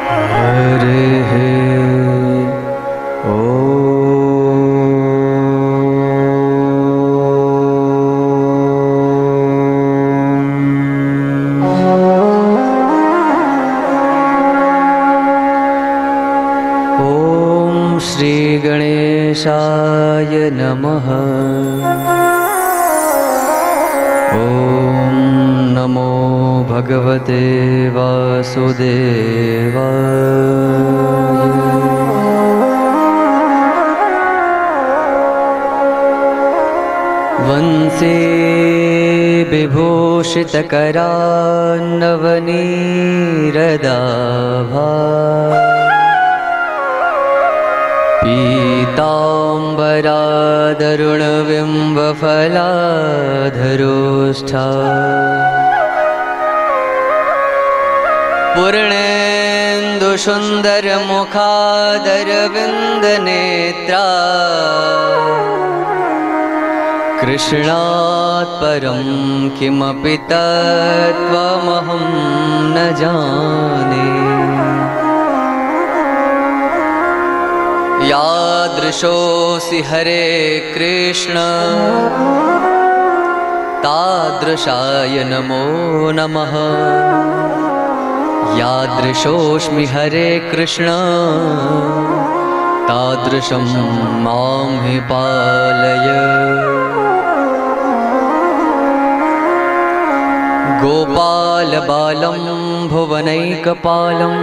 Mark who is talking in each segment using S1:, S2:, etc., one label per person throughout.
S1: हरिः ॐ श्री गणेशाय नमः। ॐ नमो भगवते वासुदेवाय। वंशे विभूषितकरान्नवनीरदाभा पीताम्बरादरुणबिम्बफलाधरोष्ठा पूर्णेन्दुसुन्दरमुखादरविन्दनेत्रा कृष्णात् परं किमपि तत्त्वमहं न जाने। यादृशोऽसि हरे कृष्ण तादृशाय नमो नमः। यादृशोऽस्मि हरे कृष्ण तादृशं मां हि पालय। गोपालबालं भुवनैकपालं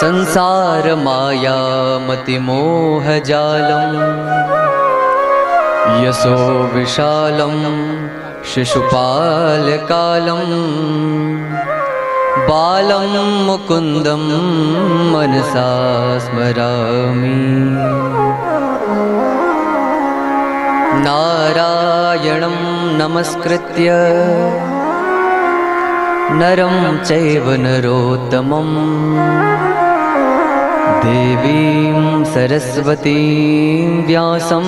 S1: संसारमायामतिमोहजालं यशो विशालं शिशुपालकालं बालं मुकुन्दं मनसा स्मरामि। नारायणं नमस्कृत्य नरं चैव नरोत्तमं देवीं सरस्वतीं व्यासं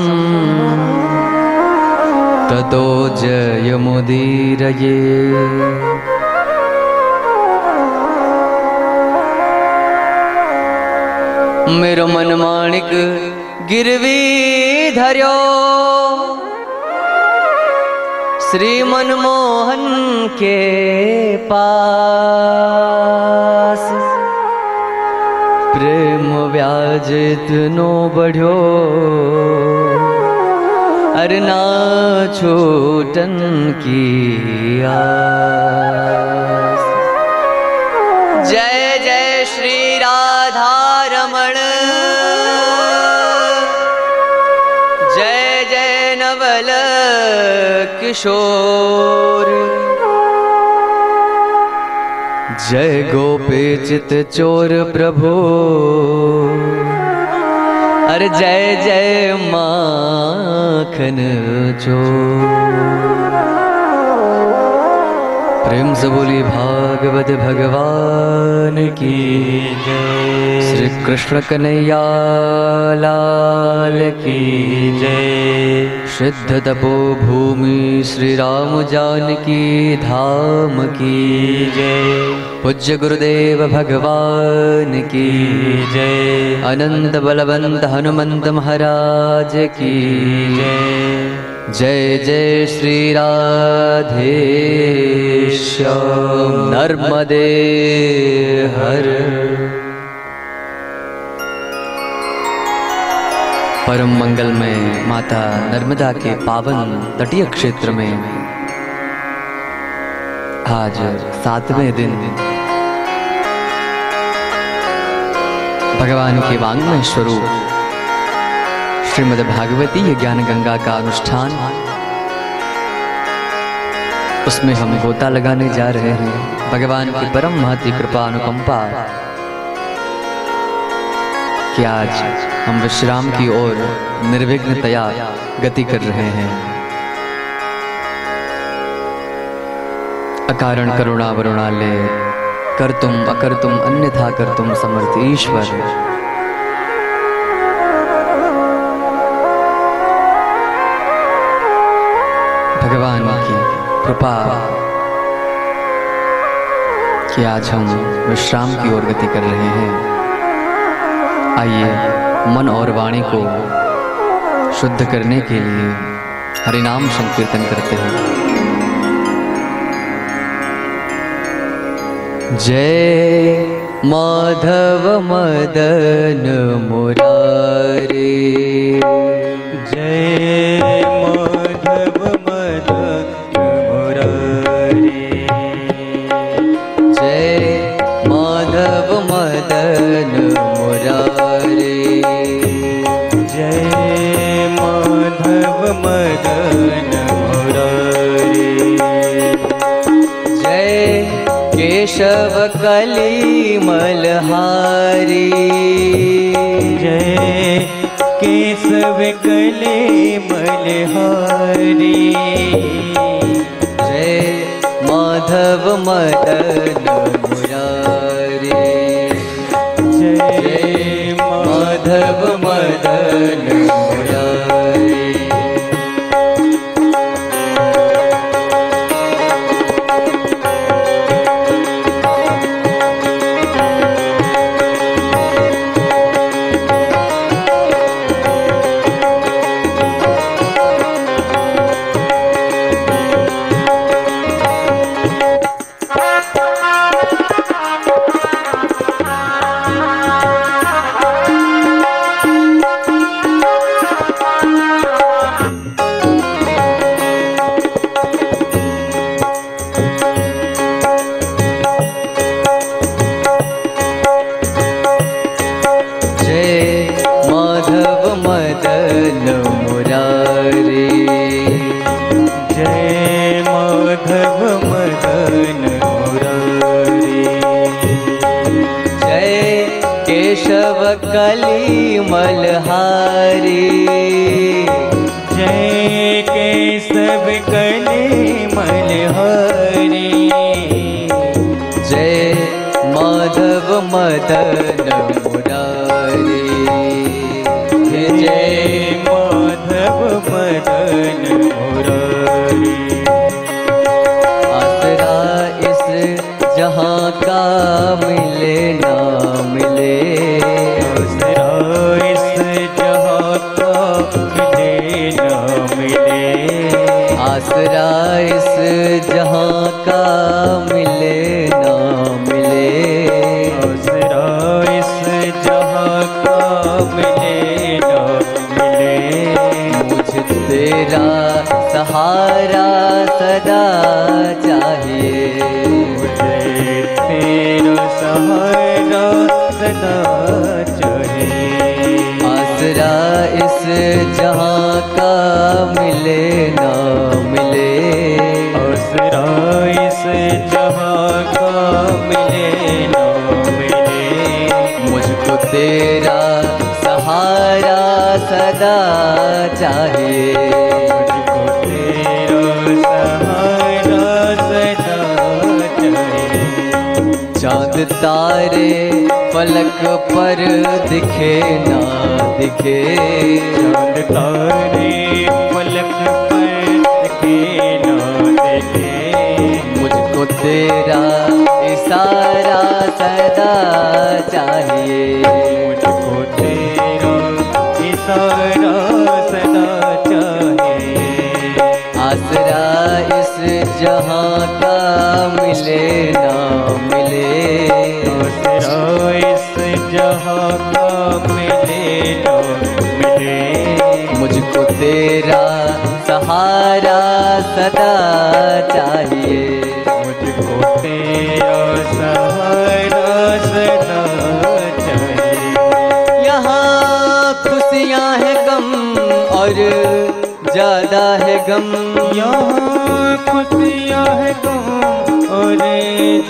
S1: ततो जयमुदीरये। मेरो मन माणिक गिरवी धर्यो श्री मनमोहन के पास। प्रेम व्याज इतनो बढ़्यो अरे ना छूटन की आस। जय जय श्री राधा रमण जय जय नवल किशोर। जय गोपीचित चोर प्रभु अरे जय जय माखन चोर। प्रेम से बोली भागवत भगवान की जय। श्री कृष्ण कन्हैया लाल की जय। सिद्ध तपो भूमि श्री राम जानकी धाम की जय। पूज्य गुरुदेव भगवान की जय। अनंत बलवंत हनुमंत महाराज की जय। जय जय श्री राधेश्याम नर्मदे हर। परम मंगल में माता नर्मदा के पावन तटीय क्षेत्र में आज 7वें दिन भगवान के वाङ्मय स्वरूप श्रीमद् भागवती ज्ञान गंगा का अनुष्ठान, उसमें हम गोता लगाने जा रहे हैं। भगवान की परम महती कृपा अनुकंपा कि आज हम विश्राम की ओर निर्विघ्नतया गति कर रहे हैं। अकारण करुणा वरुणालय कर्तुम अकर्तुम अन्यथा कर्तुम समर्थ ईश्वर। भगवान की कृपा कि आज हम विश्राम की ओर गति कर रहे हैं। आइए मन और वाणी को शुद्ध करने के लिए हरिनाम संकीर्तन करते हैं। जय माधव मदन मुरारी,
S2: जय माधव मदन मुरारी,
S1: जय माधव मदन मुरारी,
S2: जय माधव मदन मुरारी,
S1: जय केशव कली मलहारी,
S2: जय केशव कली मलहारी,
S1: जय माधव मदन मुरारी,
S2: जय
S1: माधव मदन मुरारी। केशव कली मलहारी,
S2: जय केशव कली मलहारी,
S1: जय माधव मदन मुरारी,
S2: जय माधव मदन मुरारी।
S1: आसरा इस जहाँ का मिले ना मिले,
S2: आसरा इस जहाँ का मिले ना मिले,
S1: आसरा इस जहाँ का मिले ना मिले,
S2: आसरा इस जहाँ का मिले ना मिले,
S1: मुझे तेरा सहारा सदा चाहिए,
S2: मुझे तेरा सहारा सदा चाहिए।
S1: आसरा इस जहाँ का मिले ना मिले,
S2: आसरा इस जहाँ का मिले ना मिले,
S1: मुझको तेरा सहारा सदा चाहिए,
S2: मुझको तेरा सहारा सदा चाहिए।
S1: चाँद तारे फलक पर दिखे ना दिखे,
S2: चाँद तारे फलक पर दिखे ना दिखे,
S1: मुझको तेरा इशारा सदा चाहिए,
S2: मुझको तेरा इशारा सदा चाहिए।
S1: आसरा इस जहाँ का मिले ना मिले,
S2: आसरा इस जहाँ का मिले ना मिले,
S1: मुझको तेरा सहारा सदा चाहिए,
S2: मुझको तेरा सहारा सदा चाहिए।
S1: यहाँ खुशियाँ है गम और ज्यादा है गम,
S2: यहाँ खुशियाँ है गम और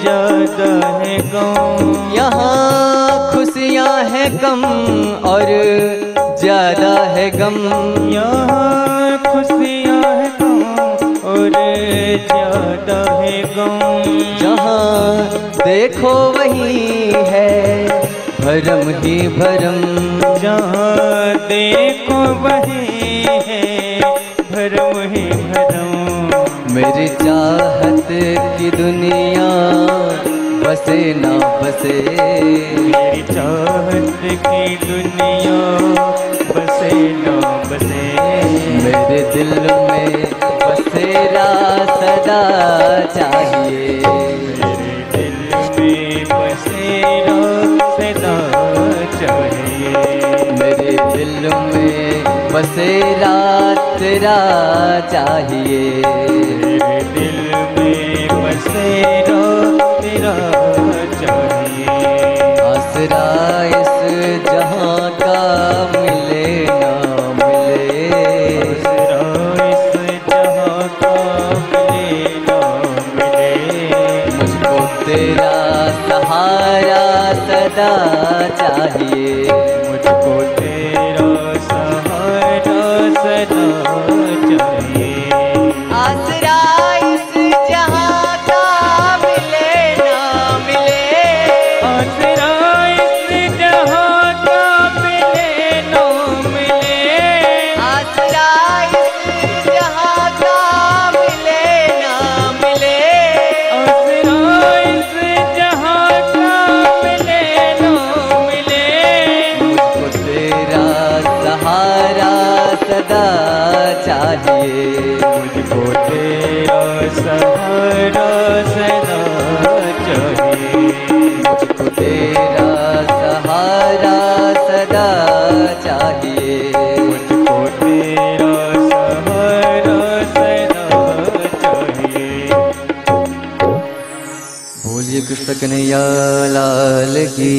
S2: ज्यादा है गम,
S1: यहाँ खुशियाँ है गम और ज्यादा है गम,
S2: यहाँ खुशियाँ है गम और ज्यादा है गम,
S1: जहाँ देखो वही है भरम ही भरम,
S2: जहाँ देखो वही है भरम ही भरम,
S1: मेरी चाहत की दुनिया बसे ना बसे,
S2: मेरी चाहत की दुनिया बसे ना बसे,
S1: मेरे दिल में बसेरा सदा चाहिए,
S2: मेरे दिल में बसेरा सदा चाहिए,
S1: मेरे दिल में बसेरा तेरा चाहिए,
S2: मेरे दिल में बसेरा तेरा चाहिए।
S1: आसरा इस जहां का मिले ना मिले,
S2: आसरा इस जहां का मिले ना मिले,
S1: मुझको तेरा सहारा सदा चाहिए,
S2: मुझको तेरा सहारा सदा चाहिए।
S1: आसरा इस जहां का मिले ना मिले,
S2: आसरा इस जहां का मिले ना मिले,
S1: आसरा इस जहां का मिले ना मिले,
S2: आसरा इस जहां का मिले ना मिले,
S1: मुझको तेरा सहारा सदा चाहिए,
S2: मुझको तेरा सहारा सदा चाहिए,
S1: मुझको तेरा सहारा सदा चाहिए,
S2: मुझको तेरा सहारा सदा चाहिए।
S1: बोलिए कृष्ण कन्हैया लाल की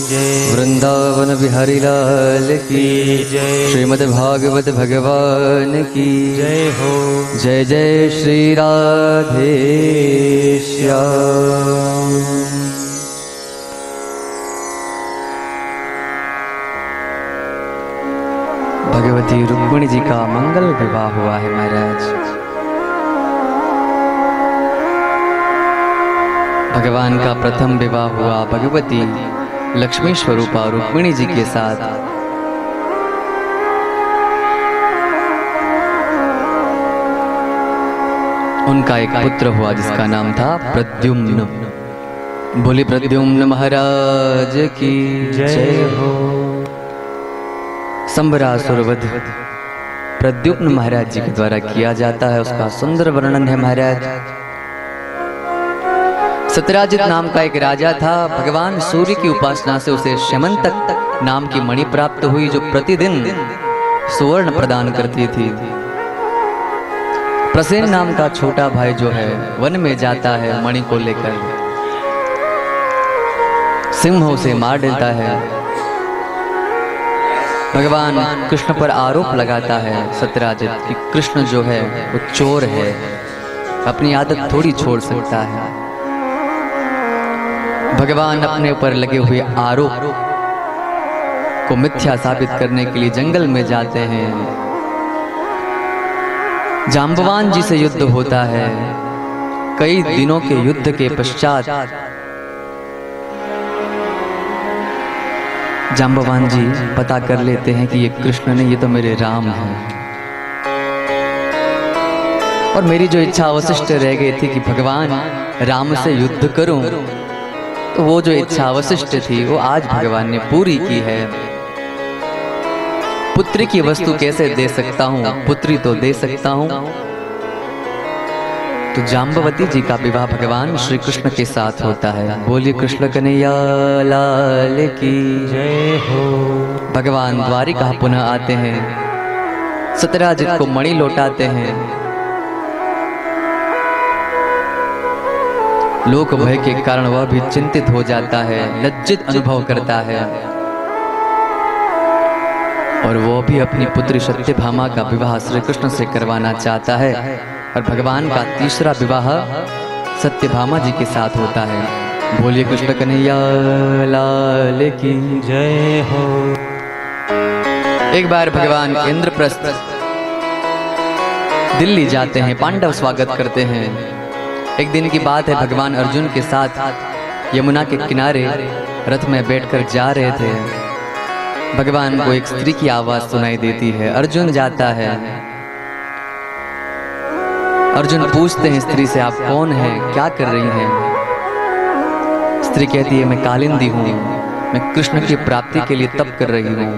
S2: जय,
S1: वृंदावन बिहारी लाल की
S2: जय,
S1: श्रीमद् भागवत भगवान की
S2: जय हो।
S1: जय जय श्री राधे श्याम। भगवती रुक्मिणी जी का मंगल विवाह हुआ है महाराज। भगवान का प्रथम विवाह हुआ भगवती लक्ष्मी स्वरूपा रुक्मिणी जी के साथ। उनका एक पुत्र हुआ जिसका नाम था प्रद्युम्न। बोली प्रद्युम्न महाराज की जय हो। संबरासुर वध प्रद्युम्न महाराज जी के द्वारा किया जाता है, उसका सुंदर वर्णन है महाराज। सत्यराजित नाम का एक राजा था। भगवान सूर्य की उपासना से उसे श्यमंतक नाम की मणि प्राप्त हुई, जो प्रतिदिन सुवर्ण प्रदान करती थी। प्रसेन नाम का छोटा भाई जो है वन में जाता है, मणि को लेकर सिंहों से मार देता है। भगवान कृष्ण पर आरोप लगाता है सत्यराजित कि कृष्ण जो है वो चोर है, अपनी आदत थोड़ी छोड़ सकता है। भगवान अपने ऊपर लगे हुए आरोप को मिथ्या साबित करने के लिए जंगल में जाते हैं। जाम्बवान जी से युद्ध होता है। कई दिनों के युद्ध के पश्चात जाम्बवान जी पता कर लेते हैं कि ये कृष्ण नहीं, ये तो मेरे राम हैं। और मेरी जो इच्छा अवशिष्ट रह गई थी कि भगवान राम से युद्ध करूं, तो वो जो इच्छा अवशिष्ट थी वो आज भगवान ने पूरी की है। पुत्री की वस्तु कैसे दे सकता हूँ, पुत्री तो दे सकता हूँ। तो जाम्बवती जी का विवाह भगवान श्री कृष्ण के साथ होता है। बोलिए कृष्ण कन्हैया लाल की
S2: जय हो।
S1: भगवान द्वारिका पुनः आते हैं, सत्यराजित को मणि लौटाते हैं। लोक भय के कारण वह भी चिंतित हो जाता है, लज्जित अनुभव करता है। और वो भी अपनी पुत्री सत्यभामा का विवाह श्री कृष्ण से करवाना चाहता है। और भगवान का तीसरा विवाह सत्यभामा जी के साथ होता है। बोलिए कृष्ण कन्हैया लाल की
S2: जय हो।
S1: एक बार भगवान इंद्रप्रस्थ दिल्ली जाते हैं, पांडव स्वागत करते हैं। एक दिन की बात है, भगवान अर्जुन के साथ यमुना के किनारे रथ में बैठकर जा रहे थे। भगवान को एक स्त्री की आवाज सुनाई देती है। अर्जुन जाता है। अर्जुन पूछते हैं स्त्री से, आप कौन हैं, क्या कर रही हैं? स्त्री कहती है मैं कालिंदी हूँ, मैं कृष्ण की प्राप्ति के लिए तप कर रही हूँ।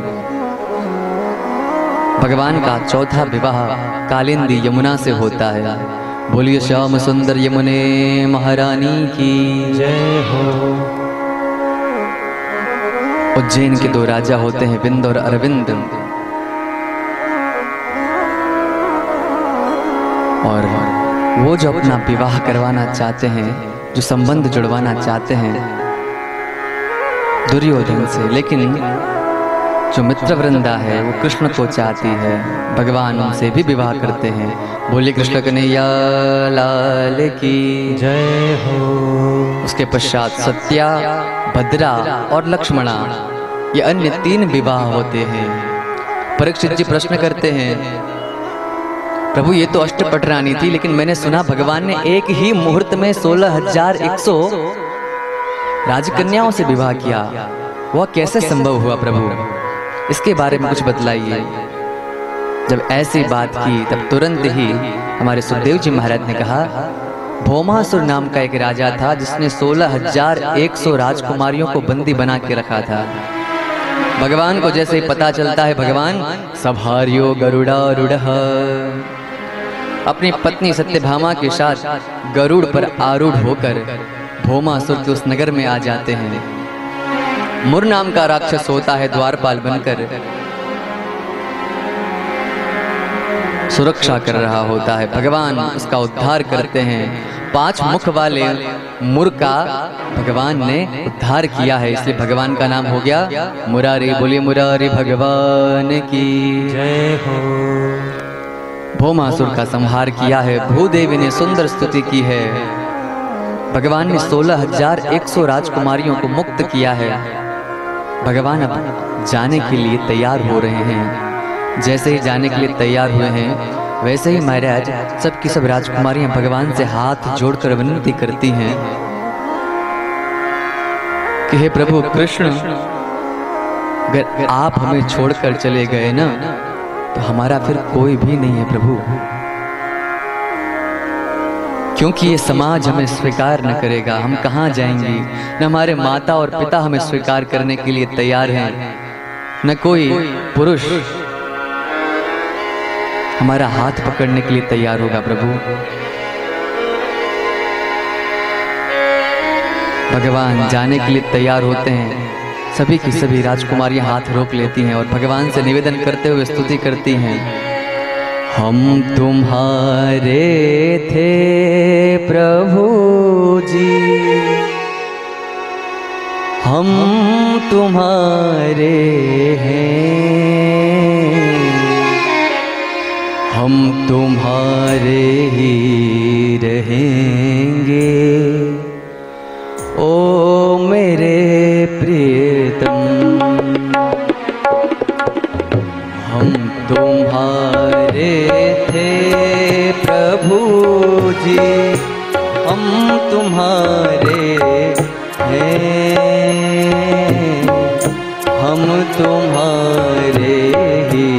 S1: भगवान का चौथा विवाह कालिंदी यमुना से होता है। बोलिए श्याम सुंदर यमुने महारानी की
S2: जय हो।
S1: उज्जैन के दो राजा होते हैं विंद और अरविंद, और वो जो अपना विवाह करवाना चाहते हैं, जो संबंध जुड़वाना चाहते हैं दुर्योधन से, लेकिन जो मित्र वृंदा है वो कृष्ण को चाहती है। भगवान उनसे भी विवाह करते हैं। बोलिए कृष्ण कन्हैया लाल की
S2: जय हो।
S1: उसके पश्चात सत्या, भद्रा और लक्ष्मणा, ये अन्य 3 विवाह होते हैं। परीक्षित जी प्रश्न करते हैं, प्रभु ये तो अष्टपट रानी थी, लेकिन मैंने सुना भगवान ने एक ही मुहूर्त में 16,100 राजकन्याओं से विवाह किया, वह कैसे संभव हुआ प्रभु? इसके बारे में कुछ बतलाइए। जब ऐसी बात की तब तुरंत ही हमारे सुखदेव जी महाराज ने कहा, भौमासुर नाम का एक राजा था जिसने 16,100 राजकुमारियों को बंदी बना के रखा था। भगवान को जैसे ही पता चलता है, भगवान सभार्यो गरुडारूढ़, अपनी पत्नी सत्यभामा के साथ गरुड़ पर आरूढ़ होकर भौमासुर के उस नगर में आ जाते हैं। मुर नाम का राक्षस होता है द्वारपाल बनकर, सुरक्षा कर रहा होता है। भगवान उसका उद्धार करते हैं। 5 मुख वाले मुर का भगवान ने उद्धार किया है, इसलिए भगवान का नाम हो गया मुरारी। बोलिए मुरारी भगवान की
S2: जय हो।
S1: भौमासुर का संहार किया है। भूदेवी ने सुंदर स्तुति की है। भगवान ने 16,100 राजकुमारियों को मुक्त किया है। भगवान अब जाने के लिए तैयार हो रहे हैं। जैसे ही जाने के लिए तैयार हुए हैं, वैसे ही महाराज सबकी सब राजकुमारियां भगवान से हाथ जोड़कर विनती करती हैं कि हे प्रभु कृष्ण, अगर आप हमें छोड़कर चले गए ना, तो हमारा फिर कोई भी नहीं है प्रभु, क्योंकि ये समाज हमें स्वीकार न करेगा। हम कहाँ जाएंगी? न हमारे माता और पिता हमें स्वीकार करने के लिए तैयार हैं, न कोई पुरुष हमारा हाथ पकड़ने के लिए तैयार होगा प्रभु। भगवान जाने के लिए तैयार होते हैं। सभी की सभी राजकुमारियां हाथ रोक लेती हैं और भगवान से निवेदन करते हुए स्तुति करती हैं, हम तुम्हारे थे प्रभु जी, हम तुम्हारे हैं, हम तुम्हारे ही रहेंगे। ओ मेरे प्रियतम, हम तुम्हारे थे प्रभु जी, हम तुम्हारे हैं, हम तुम्हारे ही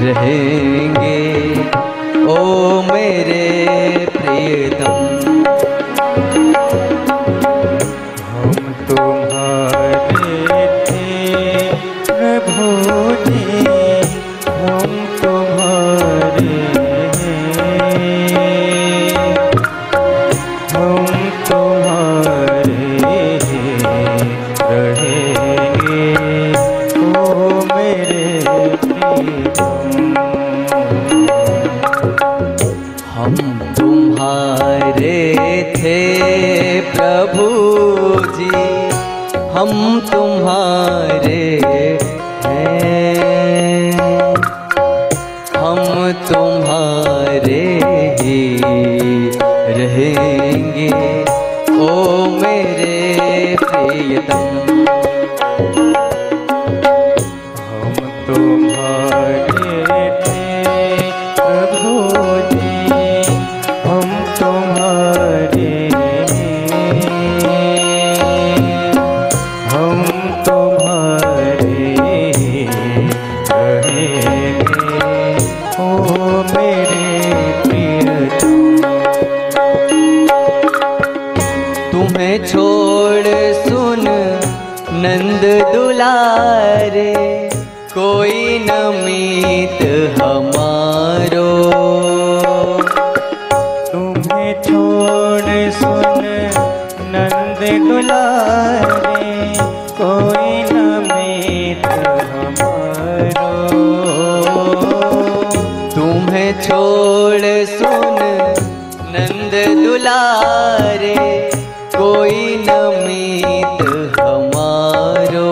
S1: रहेंगे। ओ मेरे प्रियतम,
S2: हम तुम्हारे थे प्रभु जी, हम तुम्हारे हैं, हम तुम्हारे रहेंगे। ओ मेरे प्रियतम,
S1: हम तुम्हारे थे प्रभु जी, हम तुम्हारे हैं, हम तुम्हारे ही रहेंगे। ओ मेरे प्रियतम,
S2: हम तुम्हारे थे प्रभु जी, हम तुम्हारे हैं, हम तुम्हारे रहेंगे। ओ मेरे प्रियतम,
S1: तुम्हें छोड़ नंद दुलारे, कोई न मीत हमारो।
S2: तुम्हें छोड़ सुन नंद दुलारे, कोई न मीत हमारो।
S1: तुम्हें छोड़ सुन नंद दुलारे, कोई न मीत हमारो।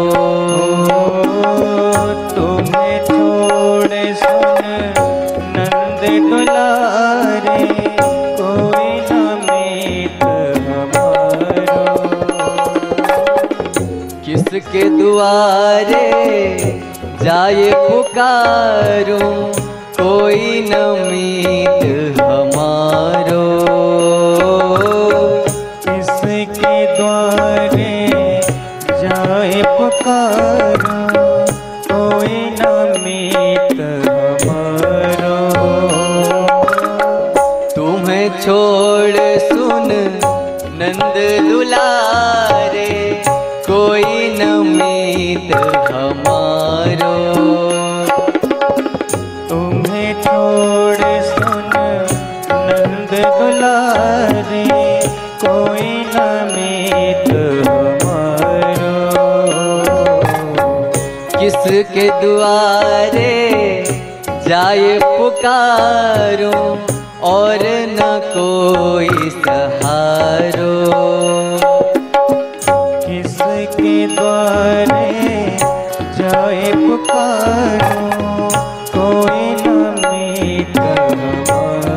S2: तुम्हें छोड़ सुन नंद दुलारे, कोई न मीत हमारो।
S1: किसके दुआरे जाए पुकारूं, कोई न मीत हमारो।
S2: किसके द्वारे जाए पुकारा, कोई न मीत हमारो।
S1: तुम्हें छोड़ सुन नंद दुलारे, कोई न मीत हमारो।
S2: तुम्हें छोड़ सुन नंद दुलारे, कोई न मीत हमारो।
S1: किसके दुआरे जाए पुकारूं, और न कोई सहारो।
S2: किसके द्वारे जाए पुकारो, कोई न मीत हमारो।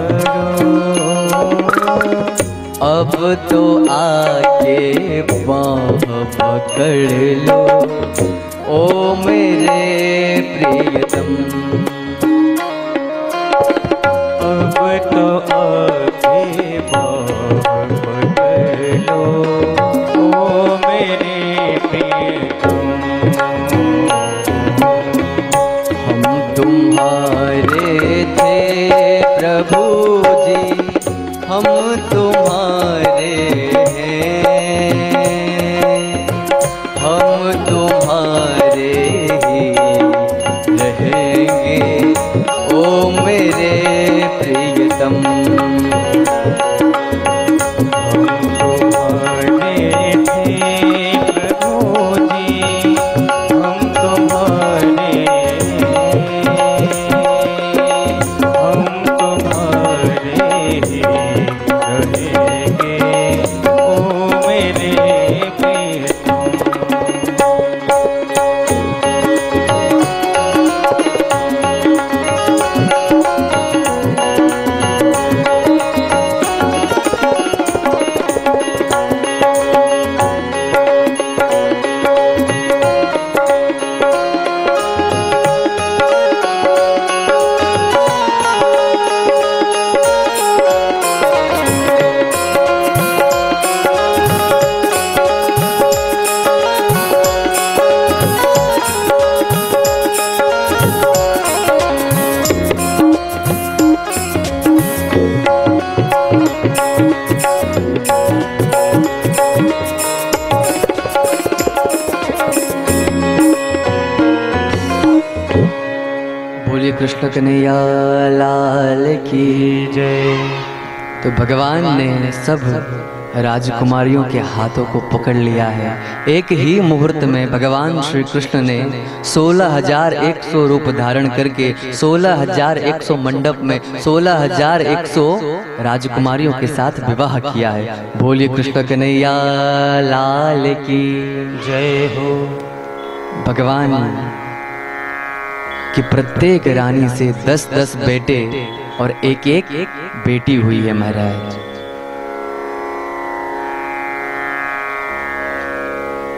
S1: अब तो आके बाँह पकड़ लो, ओ मेरे प्रियतम।
S2: अब तो आके बाँह पकड़ लो, ओ मेरे प्रियतम।
S1: हम तुम्हारे थे प्रभु जी, हम तुम्हारे हैं, हम तुम्हारे ही रहेंगे, ओ मेरे प्रियतम।
S2: हम तुम्हारे थे प्रभु जी, हम तुम्हारे हम तुम्हारे ही रहेंगे, ओ मेरे प्रियतम।
S1: बोलिए कृष्ण कन्हैया लाल की जय। तो भगवान ने सब राजकुमारियों के हाथों को पकड़ लिया है। एक ही मुहूर्त में भगवान श्री कृष्ण ने 16,100 रूप धारण करके 16,100 मंडप में 16,100 राजकुमारियों के साथ विवाह किया है। बोलिए कृष्ण कन्हैया लाल की
S2: जय हो।
S1: भगवान कि प्रत्येक रानी से 10-10 बेटे और एक-एक बेटी हुई है महाराज।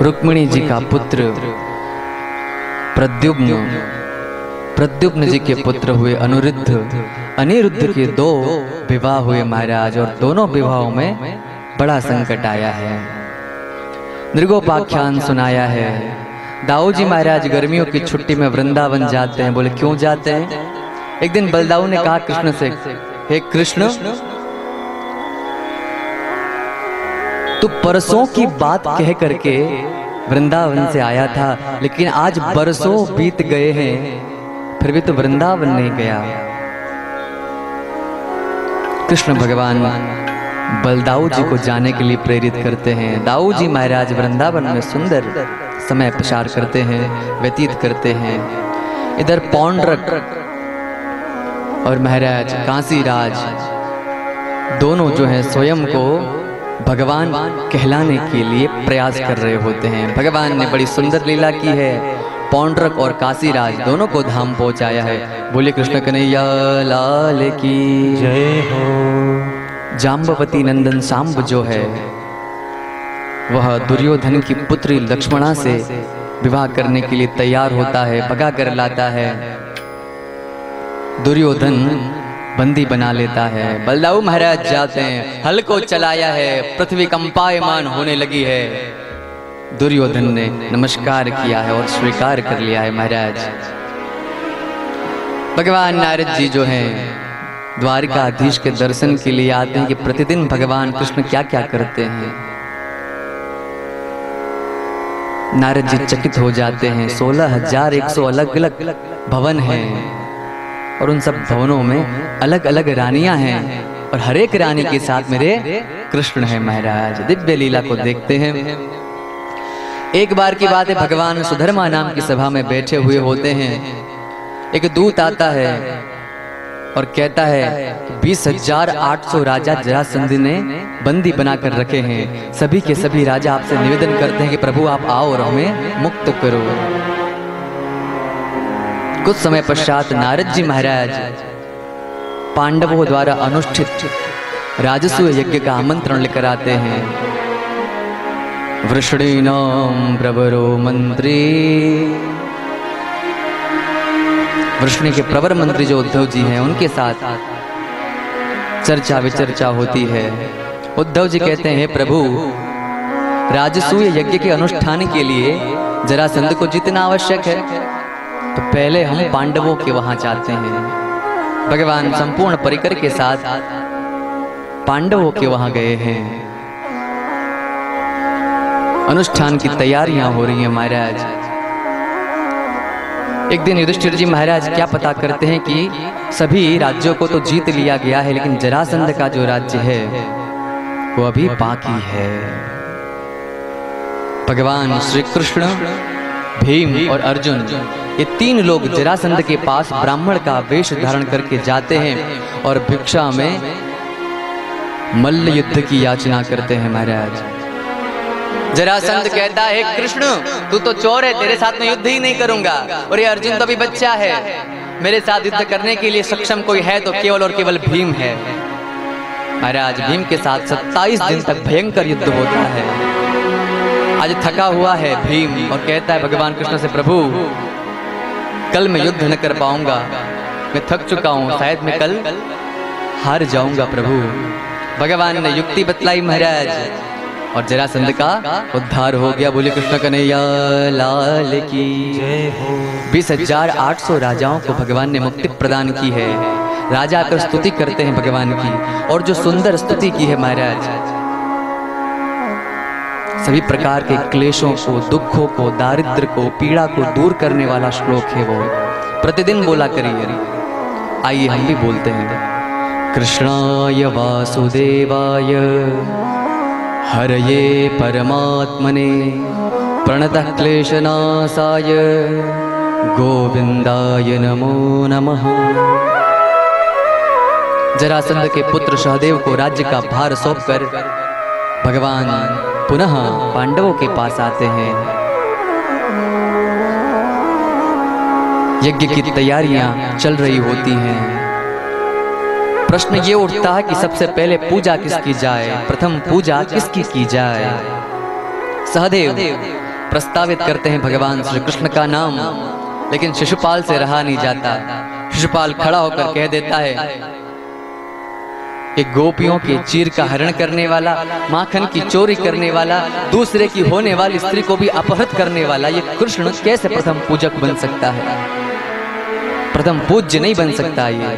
S1: रुक्मिणी जी का पुत्र प्रद्युम्न जी के पुत्र हुए अनिरुद्ध। अनिरुद्ध के 2 विवाह हुए महाराज, और दोनों विवाहों में बड़ा संकट आया है। नृगोपाख्यान सुनाया है। दाऊ जी महाराज गर्मियों की छुट्टी में वृंदावन जाते हैं। बोले क्यों जाते हैं? एक दिन बलदाऊ ने कहा कृष्ण से, हे कृष्ण, तू परसों की बात कह करके वृंदावन से आया था, लेकिन आज बरसों बीत गए हैं, फिर भी तो वृंदावन नहीं गया। कृष्ण भगवान बलदाऊ जी को जाने के लिए प्रेरित करते हैं। दाऊ जी महाराज वृंदावन में सुंदर समय प्रसार करते हैं, व्यतीत करते हैं। इधर पौंड्रक और महाराज कांसीराज दोनों जो हैं स्वयं को भगवान कहलाने के लिए प्रयास कर रहे होते हैं। भगवान ने बड़ी सुंदर लीला की है, पौंड्रक और काशीराज दोनों को धाम पहुंचाया है। बोले कृष्ण कन्हैया लाल की
S2: जय हो।
S1: जाम्बवती नंदन सांब जो है वह दुर्योधन की पुत्री लक्ष्मणा से विवाह करने के लिए तैयार होता है, भगा कर लाता है। दुर्योधन बंदी बना लेता है। बलदाऊ महाराज जाते हैं, हल को चलाया है, पृथ्वी कंपायमान होने लगी है। दुर्योधन ने नमस्कार किया है और स्वीकार कर लिया है। महाराज भगवान नारद जी जो हैं द्वारिकाधीश के दर्शन के लिए आते हैं कि प्रतिदिन भगवान कृष्ण क्या क्या करते हैं। नारद जी चकित हो जाते हैं। 16,100 अलग अलग भवन हैं और उन सब भवनों में अलग अलग रानियां हैं और हर एक रानी के साथ मेरे कृष्ण है। महाराज दिव्य लीला को देखते हैं। एक बार की बात है, भगवान सुधर्मा नाम की सभा में बैठे हुए होते हैं। एक दूत आता है और कहता है 20,800 राजा जरासंध ने बंदी बनाकर रखे हैं। सभी के सभी राजा आपसे निवेदन करते हैं कि प्रभु आप आओ और हमें मुक्त करो। कुछ समय पश्चात नारद जी महाराज पांडवों द्वारा अनुष्ठित राजसूय यज्ञ का आमंत्रण लेकर आते हैं। वृषणीनां प्रवरो मंत्री, वृष्णि के प्रवर मंत्री जो उद्धव जी हैं उनके साथ चर्चा विचर्चा होती है। उद्धव जी कहते हैं प्रभु राजसूय यज्ञ के अनुष्ठान के लिए जरासंध को जितना आवश्यक है तो पहले हम पांडवों के वहां जाते हैं। भगवान संपूर्ण परिकर के साथ पांडवों के वहां गए हैं। अनुष्ठान की तैयारियां हो रही हैं। महाराज एक दिन युधिष्ठिर जी महाराज क्या पता करते हैं कि सभी राज्यों को तो जीत लिया गया है, लेकिन जरासंध का जो राज्य है वो अभी बाकी है। भगवान श्री कृष्ण, भीम और अर्जुन ये तीन लोग जरासंध के पास ब्राह्मण का वेश धारण करके जाते हैं और भिक्षा में मल्ल युद्ध की याचना करते हैं। महाराज जरासंध कहता है कृष्ण तू तो चोर है, तेरे साथ में युद्ध ही नहीं करूंगा, और ये अर्जुन तो अभी बच्चा है, मेरे साथ युद्ध करने के लिए सक्षम कोई है तो केवल और केवल भीम है। महाराज भीम के साथ 27 दिन तक भयंकर युद्ध होता है। आज थका हुआ है भीम और कहता है भगवान कृष्ण से प्रभु कल मैं युद्ध न कर पाऊंगा, मैं थक चुका हूं, शायद मैं कल हार जाऊंगा। प्रभु भगवान ने युक्ति बतलाई महाराज और जरासंध का उद्धार हो गया। बोले कृष्ण कन्हैया लाल की
S2: जय हो।
S1: 20,800 राजाओं को भगवान ने मुक्ति प्रदान की है। राजा आकर स्तुति करते हैं भगवान की, और जो सुंदर स्तुति की है महाराज, सभी प्रकार के क्लेशों को, दुखों को, दारिद्र को, पीड़ा को दूर करने वाला श्लोक है वो। प्रतिदिन बोला करिए। आइए हम भी बोलते हैं। कृष्णाय वासुदेवाय हरये परमात्मने प्रणतः क्लेशनाशाय गोविंदाय नमो नमः। जरासंध के पुत्र सहदेव को राज्य का भार सौंपकर भगवान पुनः पांडवों के पास आते हैं। यज्ञ की तैयारियां चल रही होती हैं। प्रश्न ये उठता है कि सबसे पहले पूजा किसकी जाए, प्रथम पूजा किसकी की जाए। सहदेव प्रस्तावित करते हैं भगवान श्री कृष्ण का नाम, लेकिन शिशुपाल से रहा नहीं जाता। शिशुपाल खड़ा होकर कह देता है कि गोपियों के चीर का हरण करने वाला, माखन की चोरी करने वाला, दूसरे की होने वाली स्त्री को भी अपहृत करने वाला ये कृष्ण कैसे प्रथम पूजक बन सकता है, प्रथम पूज्य नहीं बन सकता। ये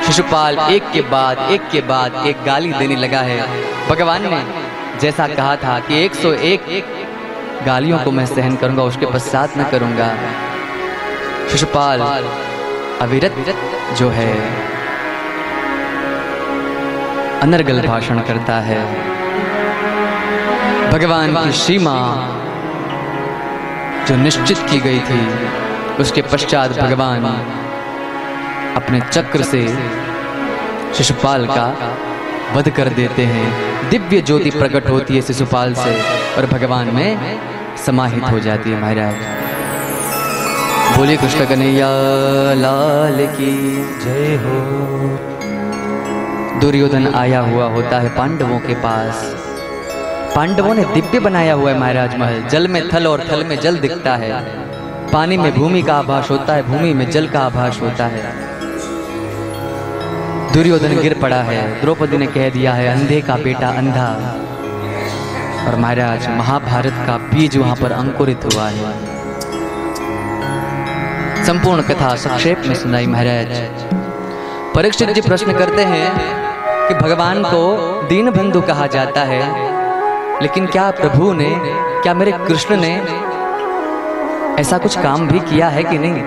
S1: शिशुपाल एक के बाद एक गाली देने लगा है। भगवान ने जैसा कहा था कि 101 गालियों को मैं सहन करूंगा, उसके पश्चात न करूंगा। शिशुपाल अविरत जो है अनर्गल भाषण करता है। भगवान की सीमा जो निश्चित की गई थी, उसके पश्चात भगवान अपने चक्र से शिशुपाल का वध कर देते हैं। दिव्य ज्योति प्रकट होती है शिशुपाल से और भगवान में समाहित हो जाती है। महाराज बोलिए कृष्ण कन्हैया लाल की
S2: जय हो।
S1: दुर्योधन आया हुआ होता है पांडवों के पास। पांडवों ने दिव्य बनाया हुआ है महाराज महल। जल में थल और थल में जल दिखता है। पानी में भूमि का आभास होता है, भूमि में जल का आभास होता है। दुर्योधन गिर पड़ा है। द्रौपदी ने कह दिया है अंधे का बेटा अंधा। और महाराज महाभारत का बीज वहां पर अंकुरित हुआ है। संपूर्ण कथा संक्षेप में सुनाई महाराज। परीक्षित जी प्रश्न करते हैं कि भगवान को दीन बंधु कहा जाता है, लेकिन क्या प्रभु ने, क्या मेरे कृष्ण ने ऐसा कुछ काम भी किया है कि नहीं?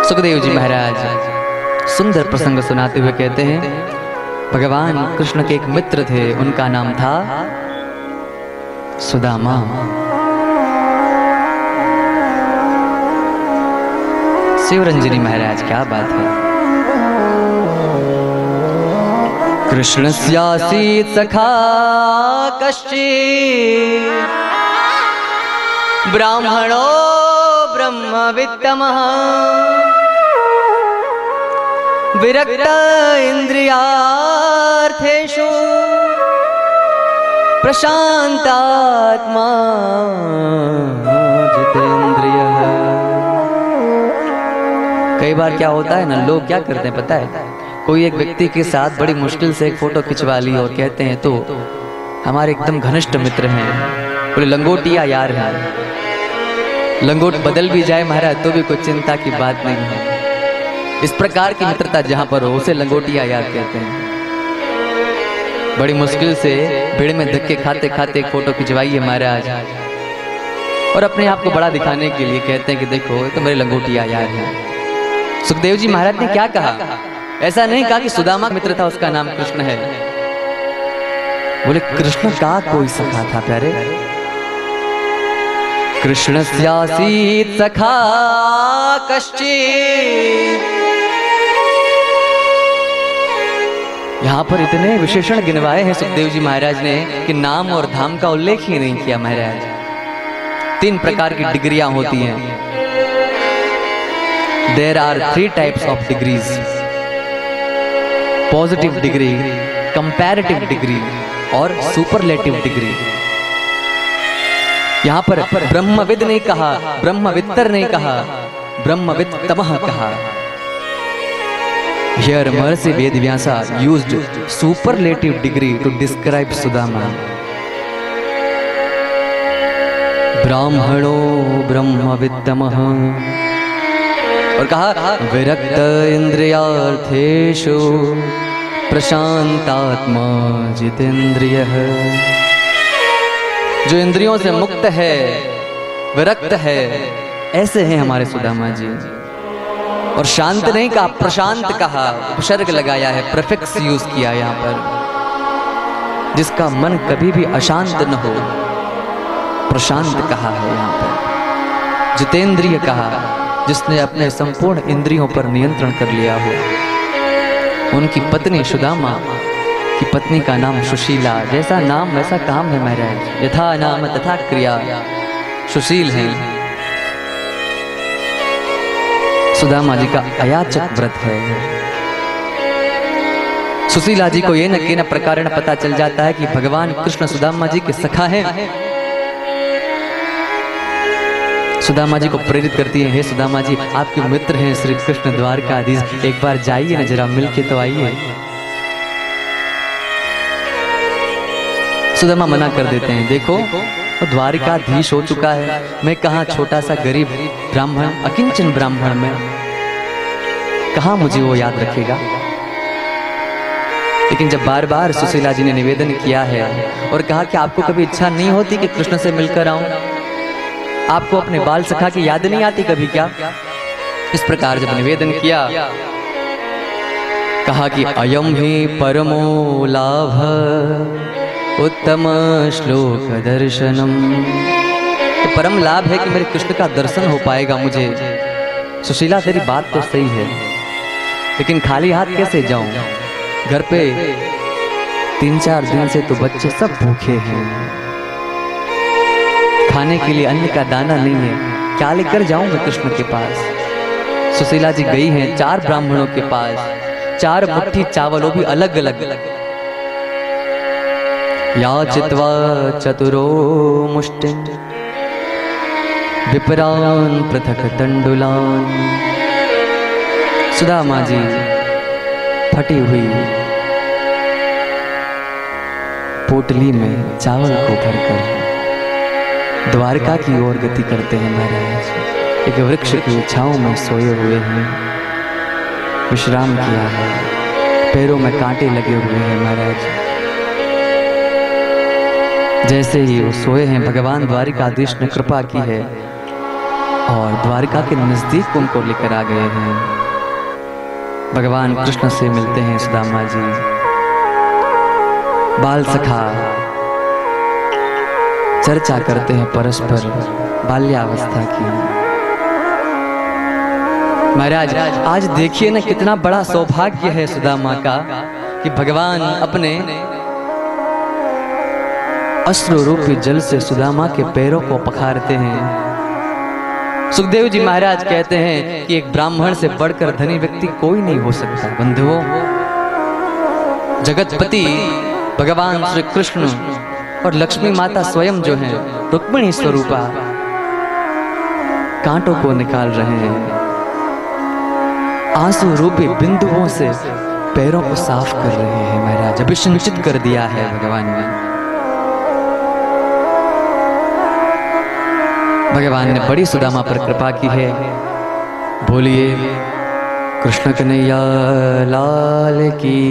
S1: सुखदेव जी महाराज सुंदर प्रसंग सुनाते हुए कहते हैं भगवान कृष्ण के एक मित्र थे, उनका नाम था सुदामा। शिवरंजनी महाराज क्या बात है। कृष्णस्यासीत् सखा कश्चित् ब्राह्मणो ब्रह्मवित्तमः विरक्त इंद्रियार्थेषु प्रशांतात्मा जितेंद्रियः। कई बार क्या होता है ना, लोग क्या करते हैं पता है, कोई एक व्यक्ति के साथ बड़ी मुश्किल से एक फोटो खिंचवा ली और कहते हैं तो हमारे एकदम घनिष्ठ मित्र हैं, बोले लंगोटिया यार हैं। लंगोट बदल भी जाए महाराज तो भी कोई चिंता की बात नहीं है। इस प्रकार की मित्रता जहां पर हो उसे लंगोटिया यार कहते हैं। बड़ी मुश्किल से भीड़ में धक्के खाते खाते एक फोटो खिंचवाइए महाराज और अपने आप को बड़ा दिखाने के लिए कहते हैं कि देखो तो मेरे लंगोटिया यार हैं। सुखदेव जी महाराज ने क्या कहा? ऐसा नहीं कहा कि सुदामा मित्र था उसका नाम कृष्ण है। बोले कृष्ण का कोई सखा था प्यारे। कृष्णस्यासीत् सखा कश्चित्। यहाँ पर इतने विशेषण गिनवाए हैं सुखदेव जी महाराज ने कि नाम और धाम का उल्लेख ही नहीं किया महाराज। 3 प्रकार की डिग्रियां होती हैं। There are 3 types of degrees: positive degree, comparative degree और सुपरलेटिव डिग्री। यहां पर ब्रह्मविद नहीं कहा, ब्रह्मवित्तर नहीं कहा, ब्रह्मवित्तमः कहा। Here Mahर्षि Vedavyasa used superlative degree to describe Sudama. ब्राह्मणो ब्रह्मवित्तमः और कहा विरक्त इंद्रियार्थेषु प्रशांतात्मा जितेंद्रियः। जो इंद्रियों से मुक्त है, विरक्त है, ऐसे हैं हमारे सुदामा जी। और शांत नहीं कहा, प्रशांत कहा, उपसर्ग लगाया है, प्रीफिक्स यूज किया यहाँ पर। जिसका मन कभी भी अशांत न हो, प्रशांत कहा है यहाँ पर। जितेंद्रिय कहा, जिसने अपने संपूर्ण इंद्रियों पर नियंत्रण कर लिया हो। उनकी पत्नी सुदामा की पत्नी का नाम सुशीला। जैसा नाम वैसा काम है महाराज। यथा नाम तथा क्रिया, सुशील है। सुदामा जी का अयाचक व्रत है। सुशीला जी को ये न के न प्रकार पता चल जाता है कि भगवान कृष्ण सुदामा जी के सखा हैं। सुदामा जी को प्रेरित करती है, हे सुदामा जी आपके मित्र हैं श्री कृष्ण द्वारकाधीश, एक बार जाइए ना, जरा मिलके तो आइए। सुदामा मना कर देते हैं, देखो वो द्वारिकाधीश हो चुका है, मैं कहाँ छोटा सा गरीब ब्राह्मण, अकिंचन ब्राह्मण में कहाँ मुझे वो याद रखेगा। लेकिन जब बार बार सुशीला जी ने निवेदन किया है और कहा कि आपको कभी इच्छा नहीं होती कि कृष्ण से मिलकर आऊं, आपको अपने बाल सखा की याद नहीं आती कभी क्या? इस प्रकार जब निवेदन किया, कहा कि अयम ही परमो लाभ उत्तम श्लोक दर्शनम, तो परम लाभ है कि मेरे कृष्ण का दर्शन हो पाएगा मुझे। सुशीला तेरी बात तो सही है, लेकिन खाली हाथ कैसे जाऊं? घर पे 3-4 दिन से तो बच्चे सब भूखे हैं, खाने के लिए अन्न का दाना नहीं है, क्या लेकर जाऊंगा कृष्ण के पास? सुशीला जी गई हैं 4 ब्राह्मणों के पास, 4 मुट्ठी चावल, वो भी अलग अलग। याचित्वा चतुरो मुष्टि विपरान पृथक तंडुलान। सुदामा जी फटी हुई पोटली में चावल को भरकर द्वारका की ओर गति करते हैं महाराज। एक वृक्ष की छांव में सोए हुए हैं, विश्राम किया है, पैरों में कांटे लगे हुए हैं महाराज। जैसे ही वो सोए हैं, भगवान द्वारिकाधीश ने कृपा की है और द्वारिका के नजदीक उनको लेकर आ गए हैं। भगवान कृष्ण से मिलते हैं सुदामा जी। बाल सखा चर्चा करते हैं परस्पर बाल्यावस्था की। महाराज आज देखिए ना, कितना बड़ा सौभाग्य है सुदामा का कि भगवान अपने अश्रु रूपी जल से सुदामा के पैरों को पखारते हैं। सुखदेव जी महाराज कहते हैं कि एक ब्राह्मण से बढ़कर धनी व्यक्ति कोई नहीं हो सकता। बंधुओं, जगतपति भगवान श्री कृष्ण और लक्ष्मी माता स्वयं जो हैं, रुक्मिणी स्वरूपा, कांटों को निकाल रहे हैं, आंसू रूपी बिंदुओं से पैरों को साफ कर रहे हैं महाराज। अभिषिंचित कर दिया है भगवान ने। भगवान ने बड़ी सुदामा पर कृपा की है। बोलिए कृष्ण कन्हैया लाल की,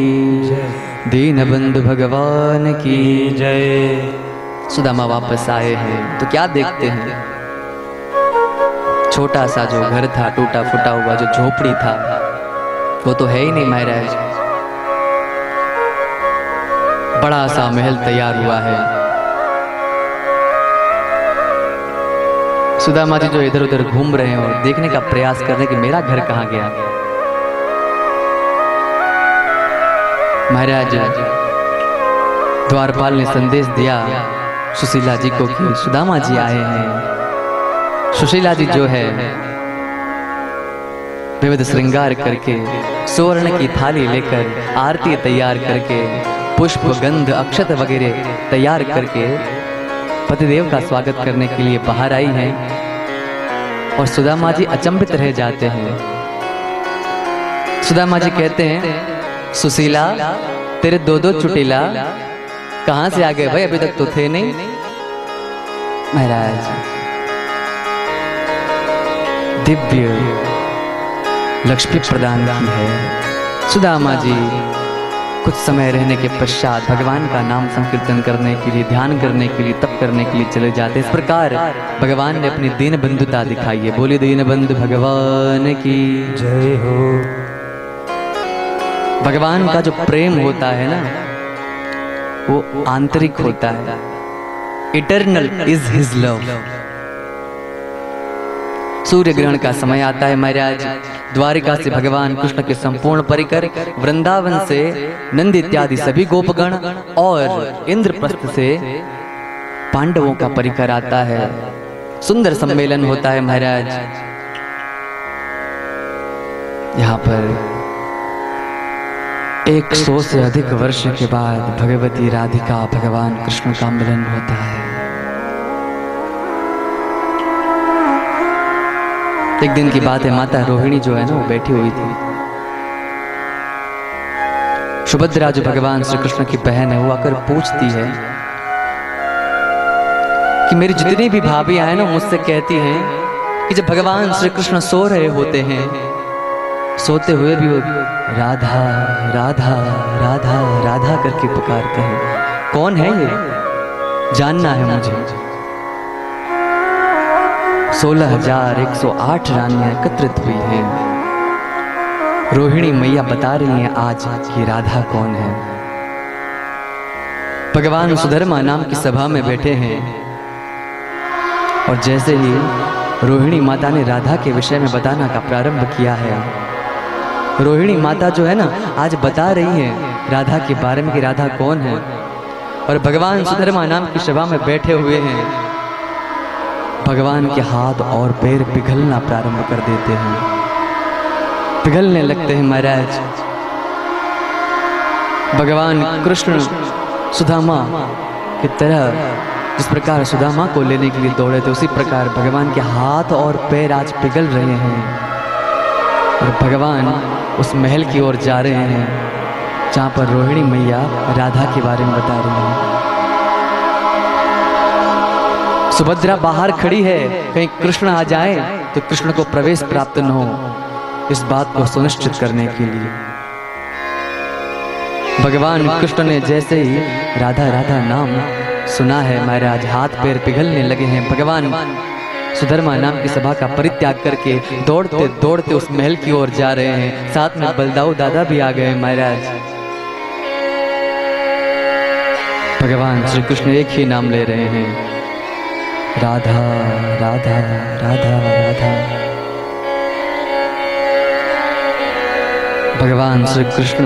S1: दीन बंधु भगवान की जय। सुदामा वापस आए हैं तो क्या देखते हैं, छोटा सा जो घर था, टूटा फूटा हुआ जो झोपड़ी था, वो तो है ही नहीं महाराज। बड़ा सा महल तैयार हुआ है। सुदामा जी जो इधर उधर घूम रहे हैं और देखने का प्रयास कर रहे हैं कि मेरा घर कहाँ गया। महाराज द्वारपाल ने संदेश दिया सुशीला जी को कि सुदामा जी आए हैं। सुशीला जी जो है विविध श्रृंगार करके, स्वर्ण की थाली लेकर, आरती तैयार करके, पुष्प गंध अक्षत वगैरह तैयार करके पतिदेव का स्वागत करने के लिए बाहर आई हैं। और सुदामा जी अचंभित रह जाते हैं। सुदामा जी कहते हैं, सुशीला तेरे 2-2 चुटीला कहां से आ गए भाई, अभी तक तो थे नहीं। महाराज दिव्य लक्ष्मी प्रदान की है। सुदामा जी कुछ समय रहने के पश्चात भगवान का नाम संकीर्तन करने के लिए, ध्यान करने के लिए, तप करने के लिए चले जाते। इस प्रकार भगवान ने अपनी दीन बंधुता दिखाई है। बोलिए दीन बंधु भगवान की
S2: जय हो।
S1: भगवान का जो प्रेम होता है ना, वो आंतरिक होता है। Eternal is his love. सूर्य ग्रहण का समय आता है महाराज। द्वारिका से भगवान कृष्ण के संपूर्ण परिकर, वृंदावन से नंद इत्यादि सभी गोपगण और इंद्रप्रस्थ से पांडवों का परिकर आता है। सुंदर सम्मेलन होता है महाराज। यहाँ पर 100 से अधिक वर्ष के बाद भगवती राधिका भगवान कृष्ण का मिलन होता है। एक दिन की बात है, माता रोहिणी जो है ना, वो बैठी हुई थी। सुभद्रा जो भगवान श्री कृष्ण की बहन है, वो आकर पूछती है कि मेरी जितनी भी भाभियां हैं ना, मुझसे कहती हैं कि जब भगवान श्री कृष्ण सो रहे होते हैं सोते हुए भी वो राधा राधा राधा राधा करके पुकारते हैं। कौन है ये, जानना है मुझे। 16,108 रानियां एकत्रित हुई हैं। रोहिणी मैया बता रही हैं आज कि राधा कौन है। भगवान सुधर्मा नाम की सभा में बैठे हैं और जैसे ही रोहिणी माता ने राधा के विषय में बताना का प्रारंभ किया है, रोहिणी माता जो है ना आज बता रही है राधा के बारे में कि राधा कौन है। और भगवान सुधर्मा नाम की सभा में बैठे हुए हैं। भगवान के हाथ और पैर पिघलना प्रारंभ कर देते हैं, पिघलने लगते हैं महाराज। भगवान कृष्ण सुदामा की तरह जिस प्रकार सुदामा को लेने के लिए दौड़े थे, उसी प्रकार भगवान के हाथ और पैर आज पिघल रहे हैं और भगवान उस महल की ओर जा रहे हैं जहाँ पर रोहिणी मैया राधा के बारे में बता रही हैं। सुभद्रा बाहर खड़ी है, कहीं कृष्ण आ जाए तो कृष्ण को प्रवेश प्राप्त न हो, इस बात को सुनिश्चित करने के लिए भगवान कृष्ण ने जैसे ही राधा राधा नाम सुना है महाराज, हाथ पैर पिघलने लगे हैं। भगवान सुधर्मा नाम की सभा का परित्याग करके दौड़ते दौड़ते उस महल की ओर जा रहे हैं। साथ में बलदाऊ दादा भी आ गए महाराज। भगवान श्री कृष्ण एक ही नाम ले रहे हैं, राधा राधा राधा राधा। भगवान श्री कृष्ण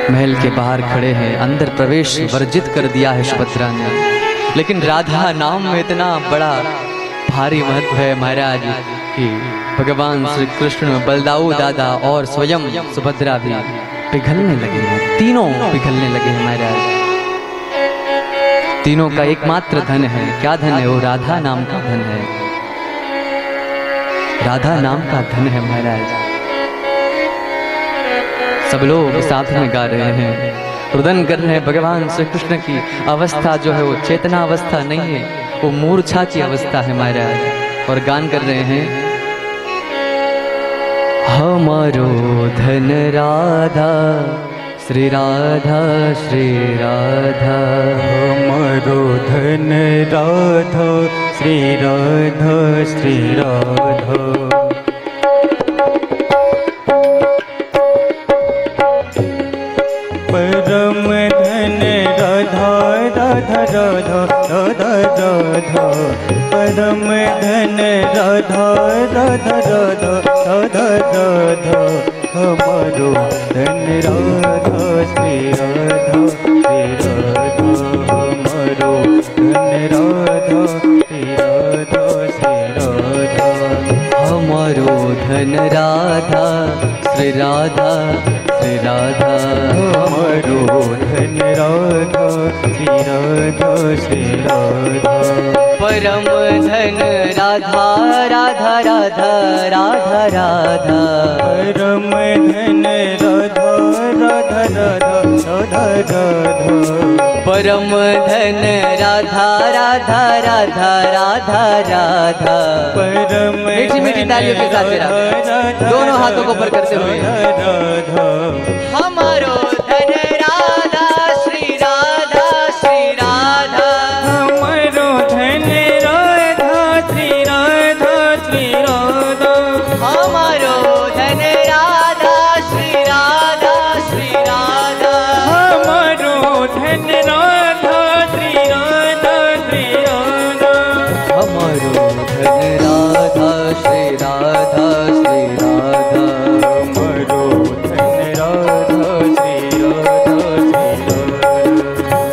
S1: महल के बाहर खड़े हैं, अंदर प्रवेश वर्जित कर दिया है सुभद्रा ने, लेकिन राधा नाम में इतना बड़ा भारी महत्व है महाराज कि भगवान श्री कृष्ण, बलदाऊ दादा और स्वयं सुभद्रा भी पिघलने लगे हैं। तीनों पिघलने लगे हैं महाराज। तीनों का एकमात्र धन है, क्या धन है वो? राधा नाम का धन है, राधा नाम का धन है महाराज। सब लोग साथ में गा रहे हैं, रुदन कर रहे हैं। भगवान श्री कृष्ण की अवस्था जो है वो चेतना अवस्था नहीं है, वो मूर्छा की अवस्था है महाराज। और गान कर रहे हैं, हमारो धन राधा श्री राधा श्री राधा,
S2: हमारो धन राधा श्री राधा श्री राधा। परम धन राधा राधा राधा राधा राधा, परम धन राधा राधा राधा राधा राधा, हमारो धन राधा श्री राधा श्री राधा, हमारो धन राधा श्री राधा श्री राधा,
S1: हमारो धन राधा श्री राधा श्री राधा,
S2: हमारो धन राधा श्री राधा श्री राधा।
S1: परम धन राधा राधा राधा राधा राधा,
S2: परम धन राधा राधा राधा राधा राधा,
S1: परम धन राधा राधा राधा राधा राधा।
S2: परम
S1: मीठी मीठी तालियों के साथ मेरा दोनों हाथों को ऊपर करते हुए,
S2: राधा
S1: हमारो धन राधा श्री राधा श्री राधा,
S2: हमारो धन राधा श्री राधा श्री राधा,
S1: हमारो धन राधा श्री राधा श्री राधा,
S2: हमारो धन राधा श्री राधा श्री राधा,
S1: हमारो धन राधा श्री राधा श्री राधा,
S2: हमारो धन राधा श्री राधा श्री राधा।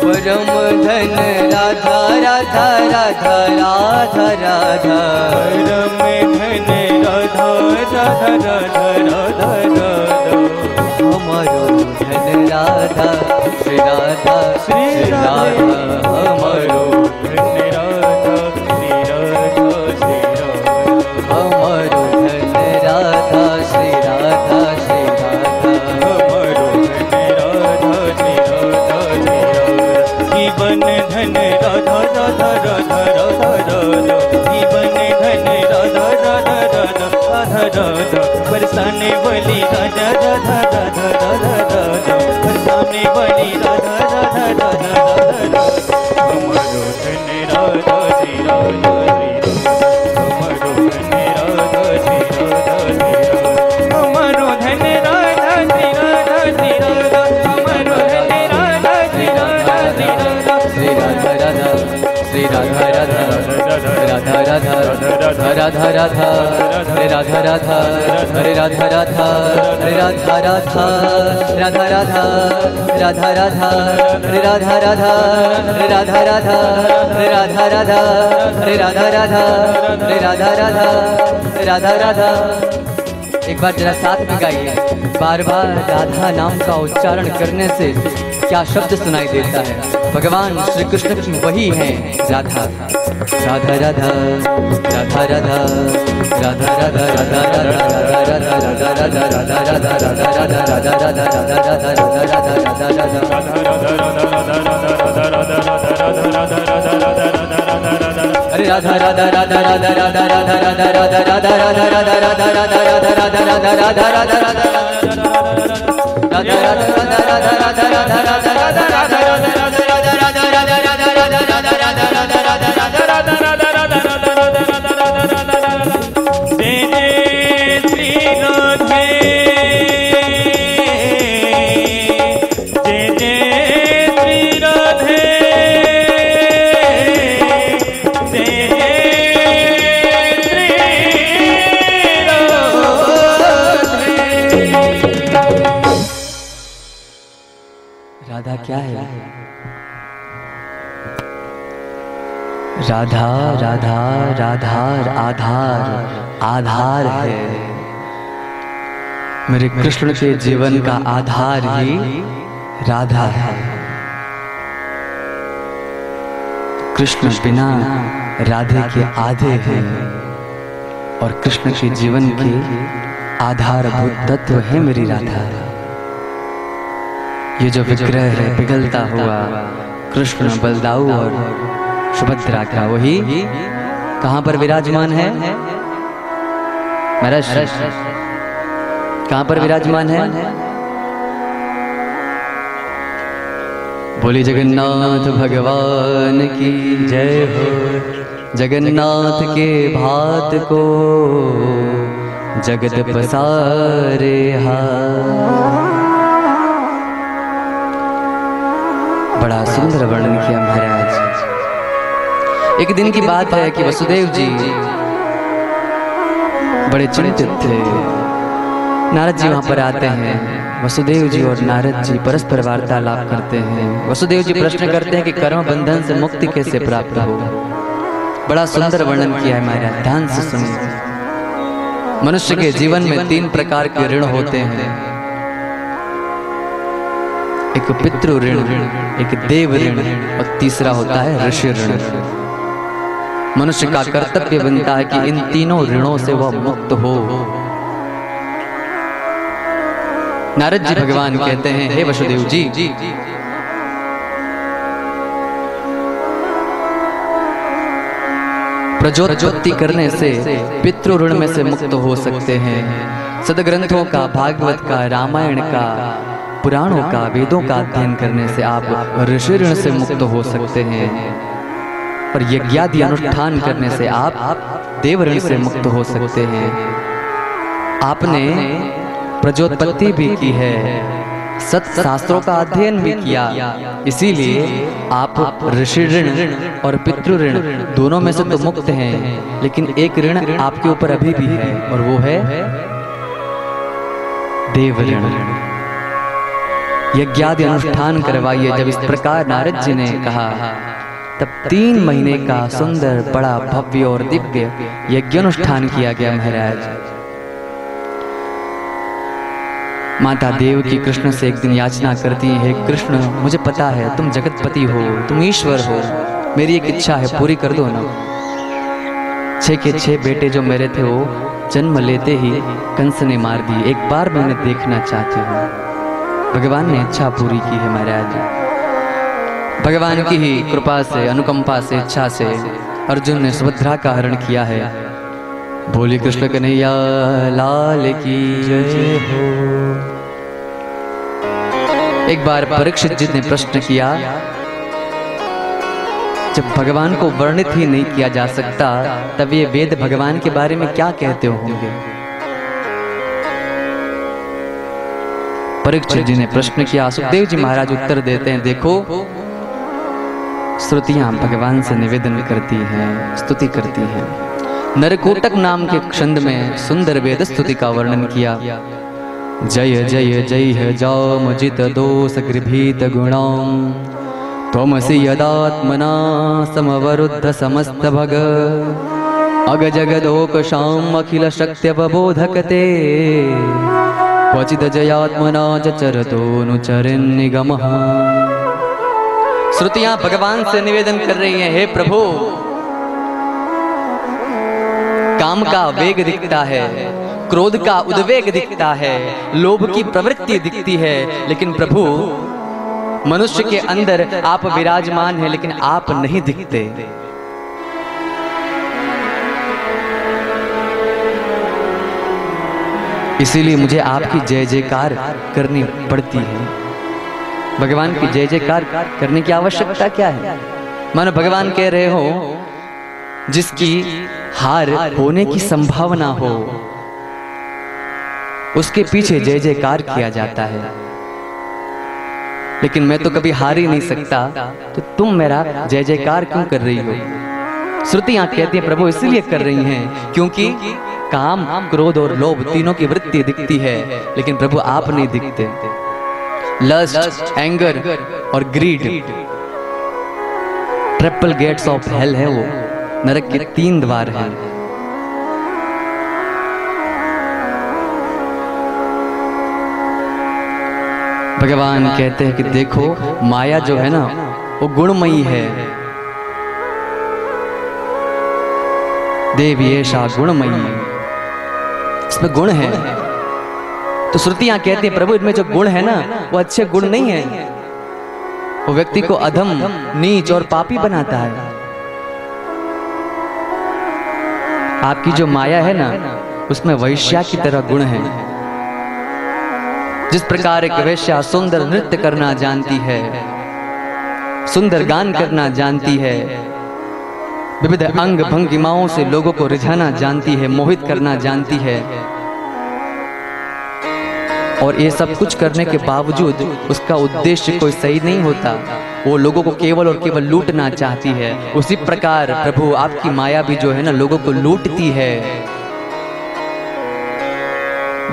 S1: परम धन राधा राधा राधा राधा राधा,
S2: परम धन राधा राधा राधा राधा राधा,
S1: हमारो धन राधा श्री राधा श्री राधा, हमारो
S2: धन राधा श्री राधा श्री राधा,
S1: हमारो धन राधा श्री राधा श्री राधा,
S2: हमारो धन राधा श्री राधा श्री राधा। जीवन धन राधा राधा राधा राधा राधा, जीवन धन राधा राधा राधा राधा राधा बरसाने वाली राधा राधा राधा राधा राधा बरसाने वाली राधा राधा राधा राधा हमारो धन राधा श्री राधा हमारो धन राधा श्री राधा हमारो धन राधा श्री राधा श्री राधा हमारो धन राधा श्री राधा श्री राधा
S1: श्री राधा राधा श्री राधा राधा राधा राधा राधा राधा हरे राधा राधा हरे राधा राधा हरे राधा राधा राधा राधा राधा राधा हरे राधा राधा हरे राधा राधा हरे राधा राधा हरे राधा राधा हरे राधा राधा राधा राधा। एक बार जरा साथ में गाइए। बार बार राधा नाम का उच्चारण करने से क्या शब्द सुनाई देता है। भगवान श्री कृष्ण की वही है राधा राधा राधा राधा राधा राधा राधा राधा राधा राधा राधा राधा राधा राधा राधा अरे राधा राधा राधा राधा राधा राधा राधा राधा राधा राधा राधा राधा राधा राधा राधा राधा राधा राधा राधा क्या है? राधा राधा राधार आधार आधार है। मेरे कृष्ण के जीवन का आधार ही राधा है। कृष्ण बिना राधे के आधे हैं और कृष्ण के जीवन के आधारभूत तत्व है मेरी राधा। ये जो विग्रह है पिघलता हुआ कृष्ण बलदाऊ और सुभद्रा का, वही कहां पर विराजमान है? महाराज कहां पर विराजमान है? बोली जगन्नाथ भगवान की जय हो। जगन्नाथ के भात को जगत पसारे हा। बड़ा सुंदर वर्णन किया महाराज। एक दिन की बात है कि वसुदेव जी बड़े चिंतित थे। नारद जी वहां पर आते हैं। वसुदेव जी और नारद जी परस्पर वार्तालाप करते हैं। वसुदेव जी प्रश्न करते हैं कि कर्म बंधन से मुक्ति कैसे प्राप्त हो। बड़ा सुंदर वर्णन किया है महाराज, ध्यान से सुनिए। मनुष्य के जीवन में 3 प्रकार के ऋण होते हैं। एक पितृ ऋण, एक देव ऋण और तीसरा होता है ऋषि ऋण। मनुष्य का कर्तव्य बनता है कि इन तीनों ऋणों से वह मुक्त हो। नारद जी भगवान कहते हैं, हे वसुदेव जी, प्रजोत्पत्ति करने से पितृ ऋण में से मुक्त हो सकते हैं। सदग्रंथों का, भागवत का, रामायण का, पुराणों का, वेदों का अध्ययन करने से आप ऋषि ऋण से मुक्त हो सकते हैं और यज्ञादि अनुष्ठान करने से आप देव ऋण से मुक्त हो सकते हैं। आपने प्रजोत्पत्ति भी की है, सत्शास्त्रों का अध्ययन भी किया, इसीलिए आप ऋषि ऋण और पितृ ऋण दोनों में से तो मुक्त हैं, लेकिन एक ऋण आपके ऊपर अभी भी है और वो है देव ऋण। यज्ञादि अनुष्ठान करवाइए। जब इस प्रकार नारद जी ने कहा तब 3 महीने का सुंदर बड़ा भव्य और दिव्य यज्ञानुष्ठान किया गया महाराज। माता देवकी कृष्ण से एक दिन याचना करती है, हे कृष्ण, मुझे पता है तुम जगतपति हो, तुम ईश्वर हो, मेरी एक इच्छा है, पूरी कर दो ना। 6 के 6 बेटे जो मेरे थे वो जन्म लेते ही कंस ने मार दिए। एक बार मैं उन्हें देखना चाहती हूँ। भगवान ने इच्छा पूरी की है महाराज। भगवान की ही कृपा से, अनुकंपा से, इच्छा से अर्जुन ने सुभद्रा का हरण किया है। बोले कृष्ण कन्हैया लाल की जय हो। एक बार परीक्षित जी ने प्रश्न किया, जब भगवान को वर्णित ही नहीं किया जा सकता तब ये वेद भगवान के बारे में क्या कहते होंगे। परीक्षित जी ने प्रश्न किया। सुखदेव जी महाराज उत्तर देते हैं, देखो श्रुतियां भगवान से निवेदन करती हैं, स्तुति करती हैं। नरकूटक नाम के छंद में सुंदर वेद स्तुति का वर्णन किया। जय जय जय जामजित दोष गृभीत गुणाम त्वमसि यदात्मना समवरुद्ध समस्त भग अग जगदोकशाम अखिल शक्त्यवबोधकते क्वचिद जयात्मना चरतोनुचरिन् निगमः। श्रुतियां भगवान से निवेदन कर रही हैं, हे प्रभु काम का वेग दिखता है, क्रोध का उद्वेग दिखता है, लोभ की प्रवृत्ति दिखती है, लेकिन प्रभु मनुष्य के अंदर आप विराजमान हैं लेकिन आप नहीं दिखते। इसीलिए मुझे आपकी जय जयकार करनी पड़ती है। भगवान की जय जयकार करने की आवश्यकता क्या है? मानो भगवान कह रहे हो, जिसकी हार होने की संभावना हो उसके पीछे जय जयकार किया जाता है, लेकिन मैं तो कभी हार ही नहीं सकता, तो तुम मेरा जय जयकार क्यों कर रही हो? श्रुतियां कहती हैं प्रभु इसलिए कर रही हैं क्योंकि काम, क्रोध और लोभ तीनों की वृत्ति दिखती है, लेकिन प्रभु आप नहीं दिखते। लस्ट, एंगर और greed triple gates of hell है, वो नरक के 3 द्वार हैं। भगवान कहते हैं कि देखो माया जो है ना वो गुणमयी है। देवी ऐसा गुणमयी, इसमें गुण है। तो श्रुतियां कहती हैं प्रभु इनमें जो गुण है ना वो अच्छे गुण नहीं है, वो व्यक्ति को अधम, नीच और पापी बनाता है। आपकी जो माया है ना उसमें वैश्या की तरह गुण है। जिस प्रकार एक वैश्या सुंदर नृत्य करना जानती है, सुंदर गान करना जानती है, विविध अंग भंगिमाओं से लोगों को रिझाना जानती है, मोहित करना जानती है, और ये सब कुछ करने के बावजूद उसका उद्देश्य कोई सही नहीं होता, वो लोगों को केवल और केवल लूटना चाहती है। उसी प्रकार प्रभु आपकी माया भी जो है ना लोगों को लूटती है।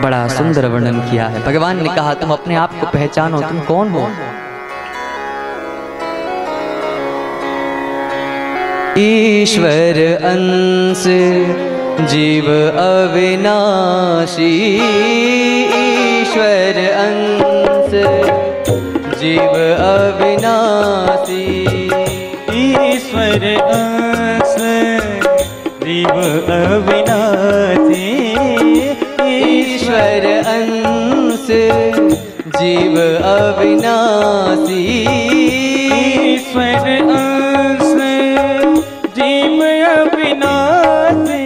S1: बड़ा सुंदर वर्णन किया है। भगवान ने कहा तुम अपने आप को पहचानो, तुम कौन हो? ईश्वर अंश जीव अविनाशी, ईश्वर अंश जीव अविनाशी,
S2: ईश्वर अंश जीव अविनाशी,
S1: ईश्वर अंश जीव अविनाशी,
S2: ईश्वर अंश जीव अविनाशी,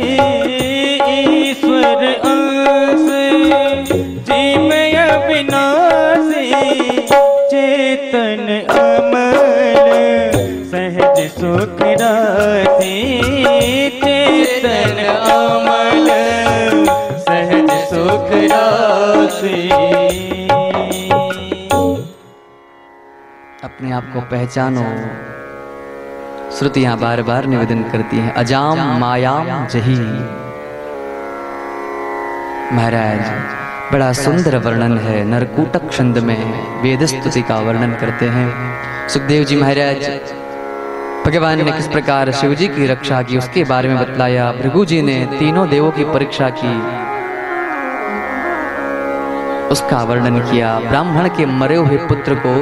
S2: ईश्वर अंश जीव अविनाशी, चेतन अमल सहज सुख राशि, चेतन अमल सहज सुख राशि।
S1: अपने आप को पहचानो। श्रुतियां बार बार निवेदन करती हैं, अजाम मायाम जही। महाराज बड़ा सुंदर वर्णन है, नरकूटक छंद में वेद स्तुति का वर्णन करते हैं सुखदेव जी महाराज। भगवान ने किस प्रकार शिव जी की रक्षा की उसके बारे में बतलाया। भृगु जी ने तीनों देवों की परीक्षा की, उसका वर्णन किया। ब्राह्मण के मरे हुए पुत्र को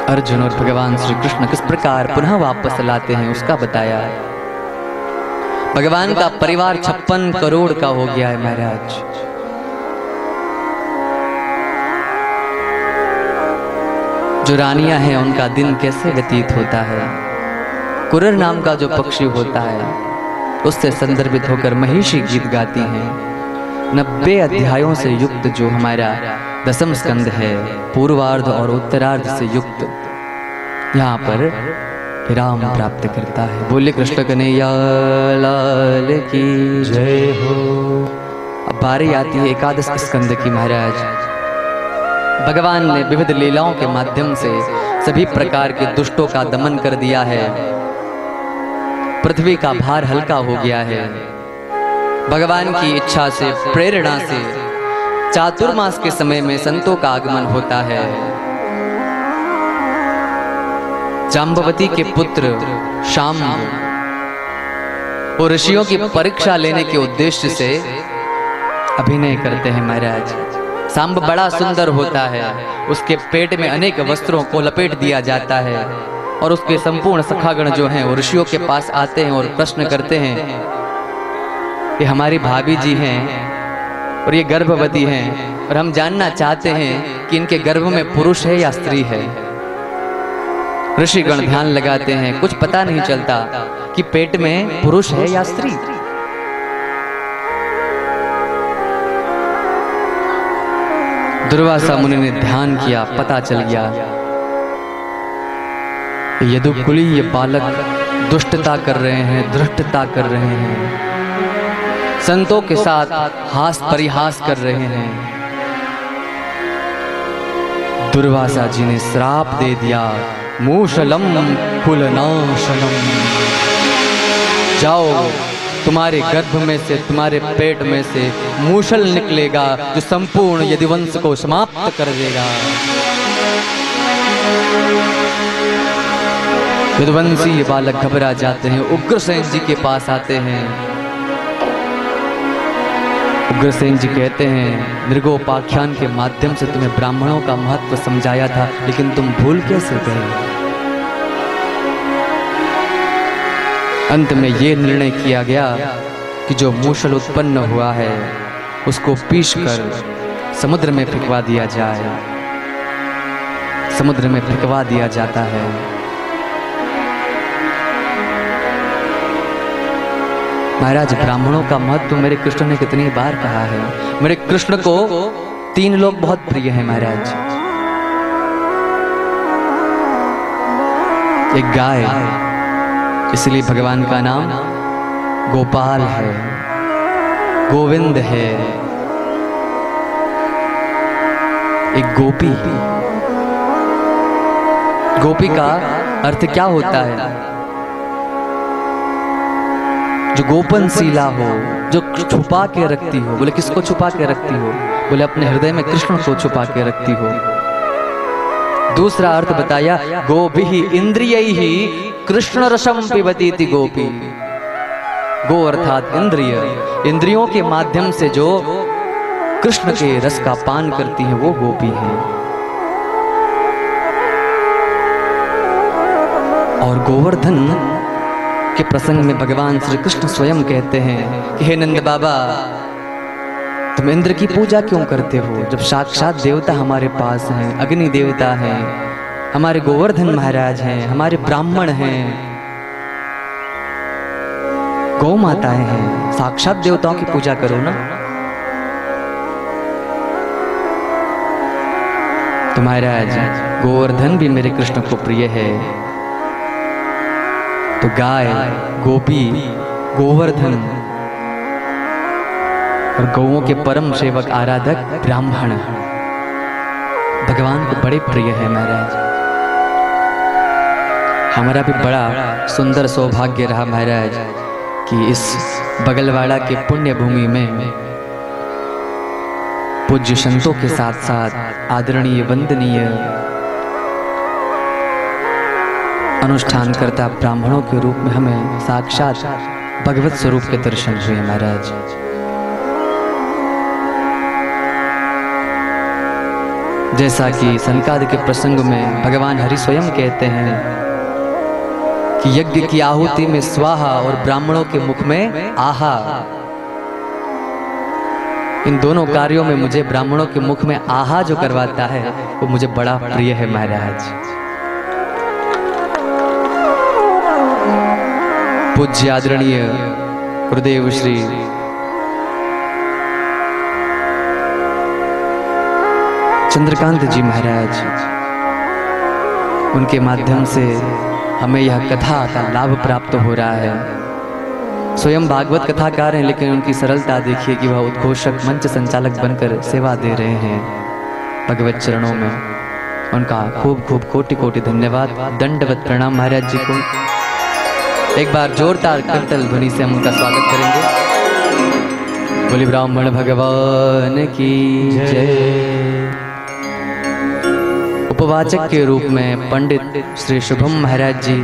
S1: अर्जुन और भगवान श्री कृष्ण किस प्रकार पुनः वापस लाते हैं उसका बताया। भगवान का परिवार 56 करोड़ का हो गया है महाराज। जो रानियां हैं उनका दिन कैसे व्यतीत होता है। कुरर नाम का जो पक्षी होता है उससे संदर्भित होकर महिषी गीत गाती हैं। 90 अध्यायों से युक्त जो हमारा 10वां स्कंद है, पूर्वार्ध और उत्तरार्ध से युक्त, यहाँ पर विराम प्राप्त करता है। बोले कृष्ण कन्हैया लाल की जय हो। अब बारी आती है एकादश स्कंद की। महाराज भगवान ने विविध लीलाओं के माध्यम से सभी प्रकार के दुष्टों का दमन कर दिया है। पृथ्वी का भार हल्का हो गया है। भगवान की इच्छा से, प्रेरणा से चातुर्मास के समय में संतों का आगमन होता है। जाम्बवती के पुत्र शाम वो ऋषियों की परीक्षा लेने के उद्देश्य से अभिनय करते हैं। महाराज सांब बड़ा सुंदर होता है, उसके पेट में अनेक वस्त्रों को लपेट दिया जाता है और उसके संपूर्ण सखागण जो हैं वो ऋषियों के पास आते हैं और प्रश्न करते हैं कि हमारी भाभी जी हैं और ये गर्भवती हैं और हम जानना चाहते हैं कि इनके गर्भ में पुरुष है या स्त्री है। ऋषिगण ध्यान लगाते हैं, कुछ पता नहीं चलता कि पेट में पुरुष है या स्त्री। दुर्वासा मुनि ने ध्यान किया, पता चल गया यदुकुलीय बालक दुष्टता कर रहे हैं, धृष्टता कर रहे हैं, संतों के साथ हास परिहास कर रहे हैं। दुर्वासा जी ने श्राप दे दिया, मूषलम कुलनाशनम, जाओ तुम्हारे गर्भ में से, तुम्हारे पेट में से मूषल निकलेगा जो संपूर्ण यदुवंश को समाप्त कर देगा। यदुवंशी बालक घबरा जाते हैं, उग्रसेन जी के पास आते हैं। उग्रसेन जी कहते हैं मृगोपाख्यान के माध्यम से तुम्हें ब्राह्मणों का महत्व समझाया था, लेकिन तुम भूल कैसे गए। अंत में ये निर्णय किया गया कि जो मूषल उत्पन्न हुआ है उसको पीसकर समुद्र में फेंकवा दिया जाए। समुद्र में फेंकवा दिया जाता है। महाराज ब्राह्मणों का महत्व मेरे कृष्ण ने कितनी बार कहा है। मेरे कृष्ण को 3 लोग बहुत प्रिय हैं महाराज। एक गाय, इसलिए भगवान का नाम गोपाल है, गोविंद है। एक गोपी, गोपी का अर्थ क्या होता है? जो गोपनशीला हो, जो छुपा के रखती हो। बोले किसको छुपा के रखती हो? बोले अपने हृदय में कृष्ण को छुपा के रखती हो। दूसरा अर्थ बताया, गोभिः इंद्रियैः कृष्ण रसम पिबती थी गोपी। गो अर्थात इंद्रिय, इंद्रियों के माध्यम से जो कृष्ण के रस का पान करती है वो गोपी है। और गोवर्धन के प्रसंग में भगवान श्री कृष्ण स्वयं कहते हैं कि हे नंद बाबा, तुम इंद्र की पूजा क्यों करते हो जब साक्षात देवता हमारे पास हैं, अग्नि देवता हैं, हमारे गोवर्धन महाराज हैं, हमारे ब्राह्मण हैं, गौ माताएं हैं, साक्षात देवताओं की पूजा करो ना। तो महाराज गोवर्धन भी मेरे कृष्ण को प्रिय है। तो गाय, गोपी, गोवर्धन और गौओं के परम सेवक आराधक ब्राह्मण भगवान को बड़े प्रिय है महाराज। हमारा भी बड़ा सुंदर सौभाग्य रहा महाराज कि इस बगलवाड़ा के पुण्य भूमि में पूज्य संतों के साथ साथ आदरणीय वंदनीय अनुष्ठान करता ब्राह्मणों के रूप में हमें साक्षात भगवत स्वरूप के दर्शन हुए महाराज। जैसा कि सनकादि के प्रसंग में भगवान हरि स्वयं कहते हैं कि यज्ञ की आहुति में स्वाहा और ब्राह्मणों के मुख में आहा। इन दोनों कार्यों में मुझे ब्राह्मणों के मुख में आहा जो करवाता है वो मुझे बड़ा प्रिय है महाराज। पूज्य आदरणीय गुरुदेव श्री चंद्रकांत जी महाराज, उनके माध्यम से हमें यह कथा का लाभ प्राप्त हो रहा है। स्वयं भागवत कथाकार हैं, लेकिन उनकी सरलता देखिए कि वह उद्घोषक मंच संचालक बनकर सेवा दे रहे हैं भगवत चरणों में। उनका खूब खूब कोटि कोटि धन्यवाद, दंडवत प्रणाम महाराज जी को। एक बार जोरदार करतल ध्वनि से हम उनका स्वागत करेंगे। बोली ब्राह्मण भगवान की जय। उपवाचक के रूप में पंडित श्री शुभम महाराज जी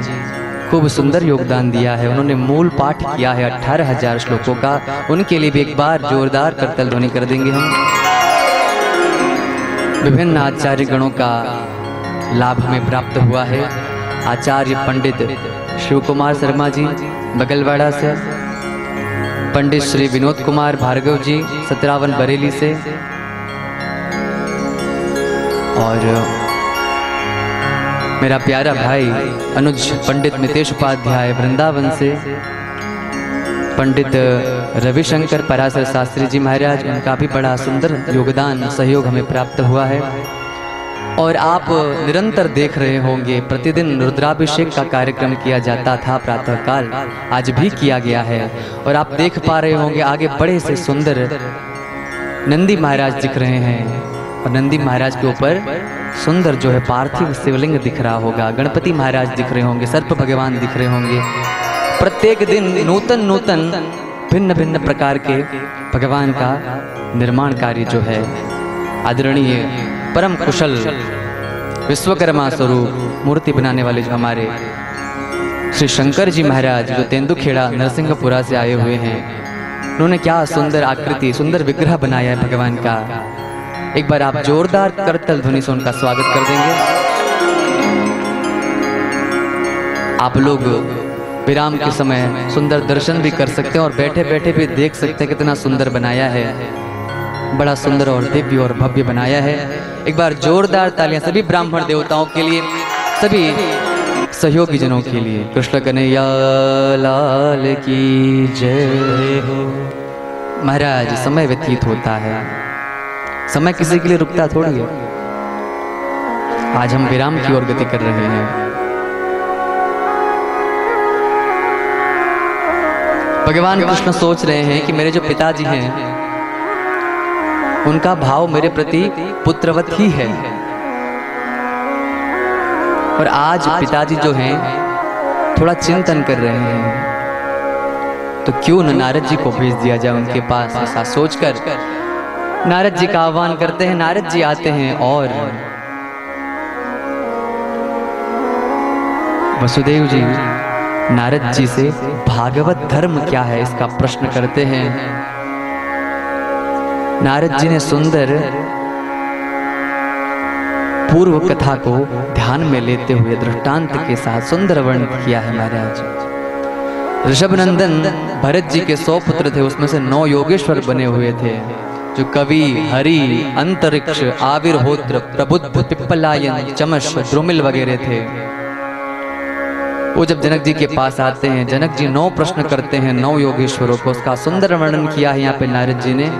S1: खूब सुंदर योगदान दिया है। उन्होंने मूल पाठ किया है 18,000 श्लोकों का। उनके लिए भी एक बार जोरदार करतल ध्वनि कर देंगे हम। विभिन्न आचार्य गणों का लाभ हमें प्राप्त हुआ है। आचार्य पंडित शिव कुमार शर्मा जी बगलवाड़ा से, पंडित श्री विनोद कुमार भार्गव जी सतरावन बरेली से, और मेरा प्यारा भाई अनुज पंडित मितेश उपाध्याय वृंदावन से, पंडित रविशंकर पराशर शास्त्री जी महाराज, उनका भी बड़ा सुंदर योगदान सहयोग हमें प्राप्त हुआ है। और आप निरंतर देख रहे होंगे प्रतिदिन रुद्राभिषेक का कार्यक्रम किया जाता था प्रातःकाल, आज भी किया गया है। और आप देख पा रहे होंगे आगे बड़े से सुंदर नंदी महाराज दिख रहे हैं, और नंदी महाराज के ऊपर सुंदर जो है पार्थिव शिवलिंग दिख रहा होगा। गणपति महाराज दिख रहे होंगे, सर्प भगवान दिख रहे होंगे। प्रत्येक दिन नूतन नूतन भिन्न भिन्न प्रकार के भगवान का निर्माण कार्य जो है आदरणीय परम कुशल विश्वकर्मा स्वरूप मूर्ति बनाने वाले जो हमारे श्री शंकर जी महाराज, जो तेंदुखेड़ा नरसिंहपुरा से आए हुए हैं, उन्होंने क्या सुंदर आकृति, सुंदर विग्रह बनाया है भगवान का। एक बार आप जोरदार करतल ध्वनि से उनका स्वागत कर देंगे। आप लोग विराम के समय सुंदर दर्शन भी कर सकते हैं और बैठे बैठे भी देख सकते हैं कितना सुंदर बनाया है। बड़ा सुंदर और दिव्य और भव्य बनाया है। एक बार जोरदार तालियां सभी ब्राह्मण देवताओं के लिए, सभी सहयोगी जनों के लिए। कृष्ण कन्हैया लाल की जय हो। महाराज, समय व्यतीत होता है, समय किसी के लिए रुकता थोड़ी है। आज हम विराम की ओर गति कर रहे हैं। भगवान कृष्ण सोच रहे हैं कि मेरे जो पिताजी हैं उनका भाव मेरे प्रति पुत्रवत ही है, और आज पिताजी जो हैं थोड़ा चिंतन कर रहे हैं, तो क्यों न नारद जी को भेज दिया जाए उनके पास। ऐसा सोचकर नारद जी का आह्वान करते हैं। नारद जी आते हैं और वसुदेव जी नारद जी से भागवत धर्म क्या है इसका प्रश्न करते हैं। नारद जी ने सुंदर पूर्व कथा को ध्यान में लेते हुए दृष्टांत के साथ सुंदर वर्णन किया है। महाराज, ऋषभ नंदन भरत जी के 100 पुत्र थे, उसमें से 9 योगेश्वर बने हुए थे, जो कवि, हरि, अंतरिक्ष, आविर्होत्र, प्रबुद्ध, पिप्पलायन, चमश, द्रुमिल वगैरह थे। वो जब जनक जी के पास आते हैं, जनक जी 9 प्रश्न करते हैं 9 योगेश्वरों को। उसका सुंदर वर्णन किया है यहाँ पे नारद जी ने।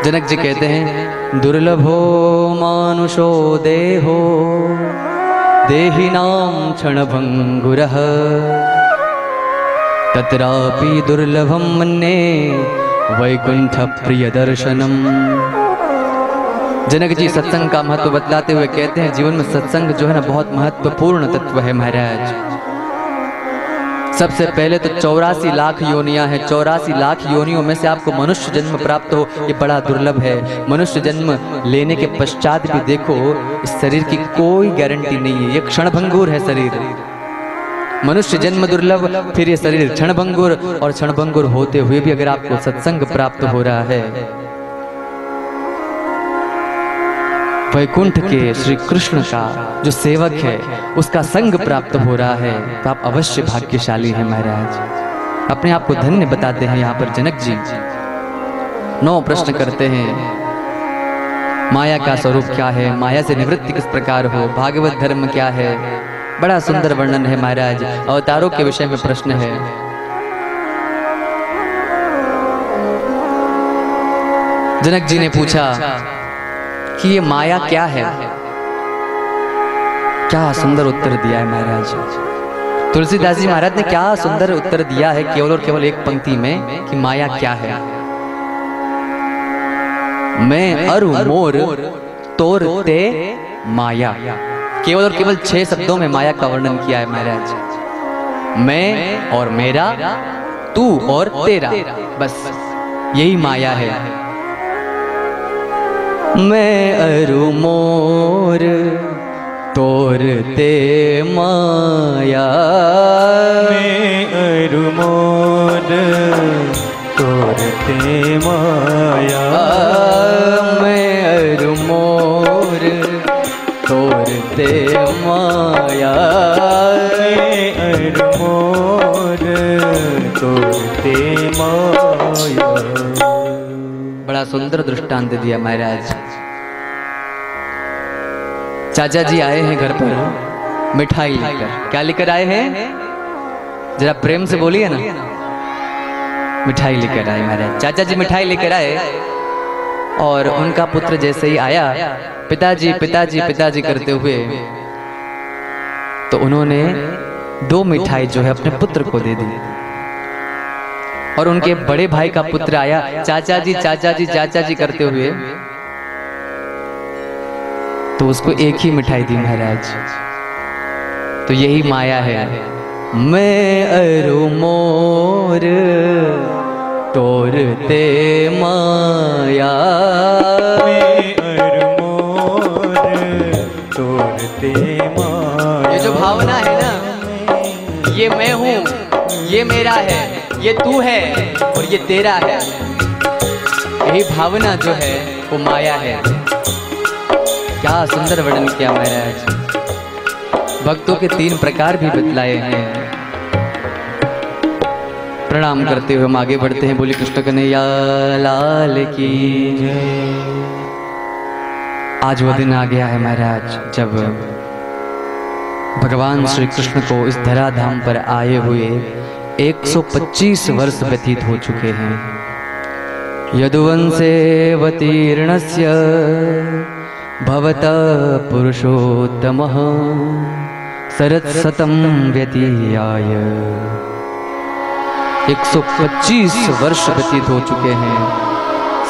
S1: जनक जी कहते हैं, दुर्लभो मानुषो देहो देहिनां क्षणभंगुरः तत्रापि दुर्लभं मन्ये वैकुंठ प्रिय दर्शनम। जनक जी सत्संग का महत्व बतलाते हुए कहते हैं, जीवन में सत्संग जो है ना बहुत महत्वपूर्ण तत्व है महाराज। सबसे पहले तो 84 लाख योनियां हैं, 84 लाख योनियों में से आपको मनुष्य जन्म प्राप्त हो, ये बड़ा दुर्लभ है। मनुष्य जन्म लेने के पश्चात भी देखो, इस शरीर की कोई गारंटी नहीं है, ये क्षणभंगुर है शरीर। मनुष्य जन्म दुर्लभ, फिर ये शरीर क्षणभंगुर, और क्षणभंगुर होते हुए भी अगर आपको सत्संग प्राप्त हो रहा है, वैकुंठ के श्री कृष्ण का जो सेवक है उसका संग प्राप्त हो रहा है, तो आप अवश्य भाग्यशाली हैं महाराज। अपने आप को धन्य बताते हैं। यहाँ पर जनक जी 9 प्रश्न करते हैं। माया का स्वरूप क्या है, माया से निवृत्ति किस प्रकार हो, भागवत धर्म क्या है, बड़ा सुंदर वर्णन है महाराज। अवतारों के विषय में प्रश्न है। जनक जी ने पूछा कि ये माया क्या है। क्या सुंदर उत्तर दिया है महाराज। तुलसीदास जी महाराज ने क्या सुंदर उत्तर दिया है केवल और केवल एक पंक्ति में कि माया क्या है। मैं अरु मोर तोर ते माया। केवल और केवल 6 शब्दों में माया का वर्णन किया है महाराज। मैं और मेरा, तू और तेरा, बस यही माया है। मैं अरु मोर तोर ते माया।
S2: मैं अरु मोर तोर ते माया।
S1: मैं अरु मोर तोर ते माया।
S2: मैं अरु मोर तोर ते माया।
S1: बड़ा सुंदर दृष्टांत दिया महाराज। चाचा जी आए हैं घर पर मिठाई लेकर। क्या लेकर आए हैं? जरा प्रेम से बोलिए ना। मिठाई लेकर आए महाराज। चाचा जी मिठाई लेकर आए और उनका पुत्र जैसे ही आया, पिताजी पिताजी पिताजी करते हुए, तो उन्होंने 2 मिठाई जो है अपने पुत्र को दे दी। और उनके बड़े भाई का पुत्र आया, चाचा जी चाचा जी चाचा जी करते हुए, तो उसको एक ही मिठाई दी महाराज। तो यही माया है। मैं अरु मोर तोर ते माया।
S2: मैं अरु मोर तोर ते माया।
S1: ये जो भावना है ना, ये मैं हूँ, ये मेरा है, ये तू है और ये तेरा है, यही भावना जो है वो माया है। क्या सुंदर वर्णन किया महाराज। भक्तों के 3 प्रकार भी बतलाए हैं। प्रणाम करते हुए हम आगे बढ़ते हैं। बोले कृष्ण कन्हैया लाल की जय। आज वो दिन आ गया है महाराज जब भगवान श्री कृष्ण को इस धराधाम पर आए हुए 125 वर्ष व्यतीत हो चुके हैं। यदुवंशेऽवतीर्णस्य भवतः पुरुषोत्तमः शरत्शतं व्यतीयाय। 125 वर्ष व्यतीत हो चुके हैं।